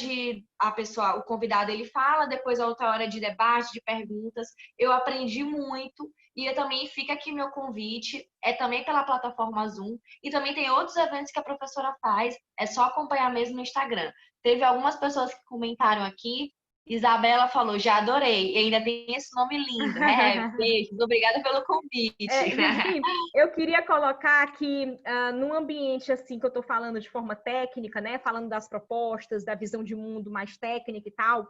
o convidado ele fala, depois a outra hora de debate, de perguntas. Eu aprendi muito e também fica aqui meu convite, também pela plataforma Zoom e também tem outros eventos que a professora faz, é só acompanhar mesmo no Instagram. Teve algumas pessoas que comentaram aqui. Isabela falou, já adorei. E ainda tem esse nome lindo, né? Beijos, obrigada pelo convite. Vivi, eu queria colocar aqui, num ambiente assim que eu estou falando de forma técnica, né? Falando das propostas, da visão de mundo mais técnica e tal.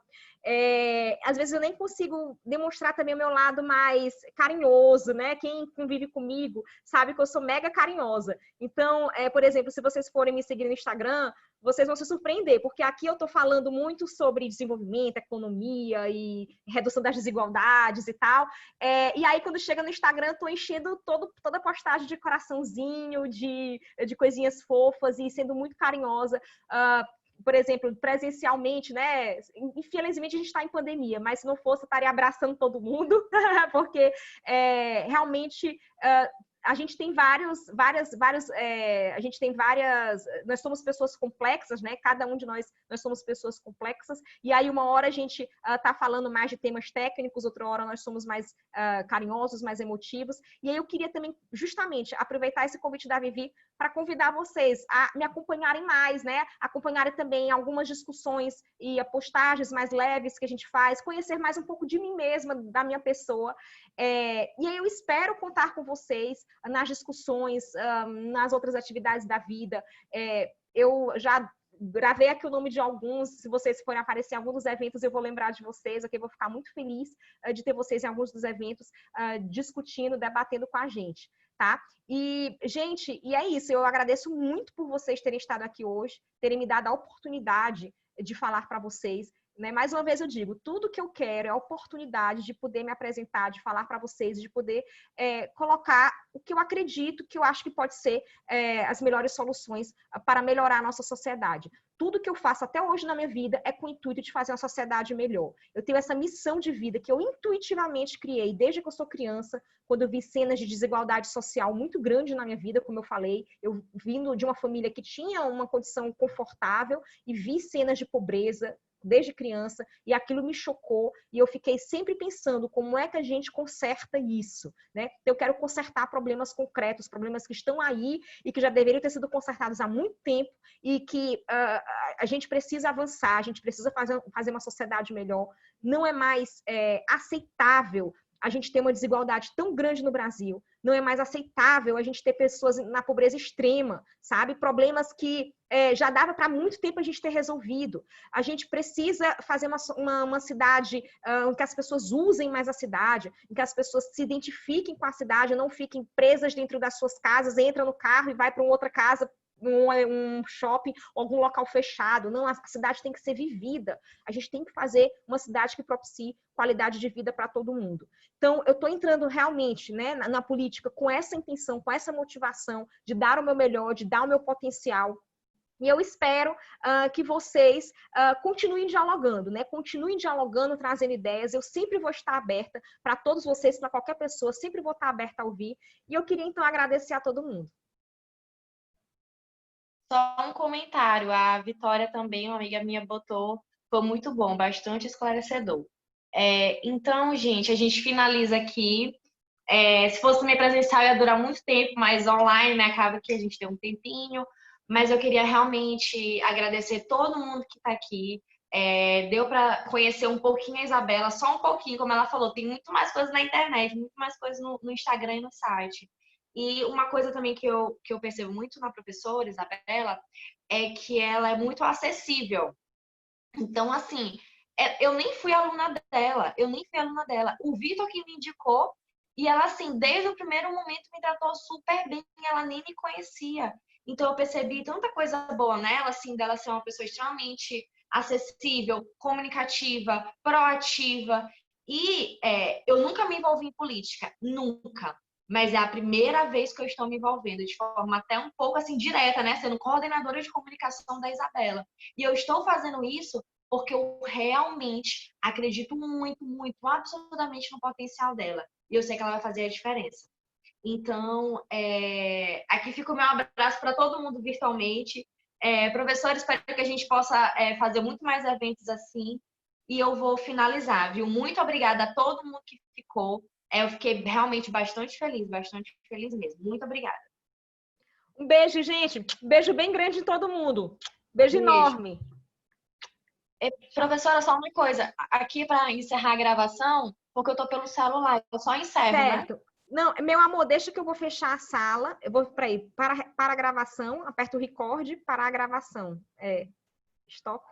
Às vezes eu nem consigo demonstrar também o meu lado mais carinhoso, né? Quem convive comigo sabe que eu sou mega carinhosa. Então, por exemplo, se vocês forem me seguir no Instagram, vocês vão se surpreender, porque aqui eu estou falando muito sobre desenvolvimento, economia e redução das desigualdades e tal. E aí, quando chega no Instagram, eu tô enchendo toda a postagem de coraçãozinho, de coisinhas fofas e sendo muito carinhosa. Por exemplo, presencialmente, né? Infelizmente, a gente está em pandemia, mas se não fosse, eu estaria abraçando todo mundo, porque realmente... a gente tem nós somos pessoas complexas, né? Cada um de nós somos pessoas complexas, e aí uma hora a gente tá falando mais de temas técnicos, outra hora nós somos mais carinhosos, mais emotivos, e aí eu queria também, justamente, aproveitar esse convite da Vivi para convidar vocês a me acompanharem mais, né? Acompanharem também algumas discussões e postagens mais leves que a gente faz, conhecer mais um pouco de mim mesma, da minha pessoa, e aí eu espero contar com vocês nas discussões, nas outras atividades da vida. Eu já gravei aqui o nome de alguns, se vocês forem aparecer em alguns dos eventos, eu vou lembrar de vocês, ok? Eu vou ficar muito feliz de ter vocês em alguns dos eventos discutindo, debatendo com a gente, tá? E, gente, e é isso, eu agradeço muito por vocês terem estado aqui hoje, terem me dado a oportunidade de falar para vocês, né? Mais uma vez eu digo, tudo que eu quero é a oportunidade de poder me apresentar, de falar para vocês, de poder colocar o que eu acredito, que eu acho que pode ser as melhores soluções para melhorar a nossa sociedade. Tudo que eu faço até hoje na minha vida é com o intuito de fazer uma sociedade melhor. Eu tenho essa missão de vida que eu intuitivamente criei desde que eu sou criança, quando eu vi cenas de desigualdade social muito grande na minha vida, como eu falei, eu vindo de uma família que tinha uma condição confortável e vi cenas de pobreza desde criança, e aquilo me chocou, e eu fiquei sempre pensando como é que a gente conserta isso, né? Eu quero consertar problemas concretos, problemas que estão aí e que já deveriam ter sido consertados há muito tempo e que a gente precisa avançar, a gente precisa fazer uma sociedade melhor. Não é mais aceitável a gente ter uma desigualdade tão grande no Brasil. Não é mais aceitável a gente ter pessoas na pobreza extrema, sabe? Problemas que já dava para muito tempo a gente ter resolvido. A gente precisa fazer uma cidade em que as pessoas usem mais a cidade, em que as pessoas se identifiquem com a cidade, não fiquem presas dentro das suas casas, entram no carro e vai para uma outra casa, um shopping, algum local fechado. Não, a cidade tem que ser vivida. A gente tem que fazer uma cidade que propicie qualidade de vida para todo mundo. Então, eu estou entrando realmente, né, na política com essa intenção, com essa motivação de dar o meu melhor, de dar o meu potencial. E eu espero que vocês continuem dialogando, né? Continuem dialogando, trazendo ideias. Eu sempre vou estar aberta para todos vocês, para qualquer pessoa, sempre vou estar aberta a ouvir. E eu queria, então, agradecer a todo mundo. Só um comentário, a Vitória também, uma amiga minha, botou, foi muito bom, bastante esclarecedor. Então, gente, a gente finaliza aqui. Se fosse também presencial, ia durar muito tempo, mas online, né, acaba que a gente tem um tempinho. Mas eu queria realmente agradecer todo mundo que está aqui. Deu para conhecer um pouquinho a Isabela, só um pouquinho, como ela falou, tem muito mais coisas na internet, muito mais coisas no Instagram e no site. E uma coisa também que eu percebo muito na professora Isabela é que ela é muito acessível. Então, assim, eu nem fui aluna dela, O Vitor que me indicou, E ela, assim, desde o primeiro momento me tratou super bem, ela nem me conhecia. Então eu percebi tanta coisa boa nela, assim, dela ser uma pessoa extremamente acessível, comunicativa, proativa. E eu nunca me envolvi em política, nunca. Mas é a primeira vez que eu estou me envolvendo, de forma até um pouco assim direta, né? Sendo coordenadora de comunicação da Isabela. E eu estou fazendo isso porque eu realmente acredito muito, muito, absolutamente no potencial dela. E eu sei que ela vai fazer a diferença. Então, aqui fica o meu abraço para todo mundo virtualmente. Professor, espero que a gente possa fazer muito mais eventos assim. E eu vou finalizar, viu? Muito obrigada a todo mundo que ficou. Eu fiquei realmente bastante feliz mesmo. Muito obrigada. Um beijo, gente. Beijo bem grande em todo mundo. Beijo enorme. Professora, só uma coisa. Aqui para encerrar a gravação, porque eu tô pelo celular, eu só encerro, certo. Né? Não, meu amor, deixa que eu vou fechar a sala. Eu vou para a gravação, aperto o record para a gravação. Stop.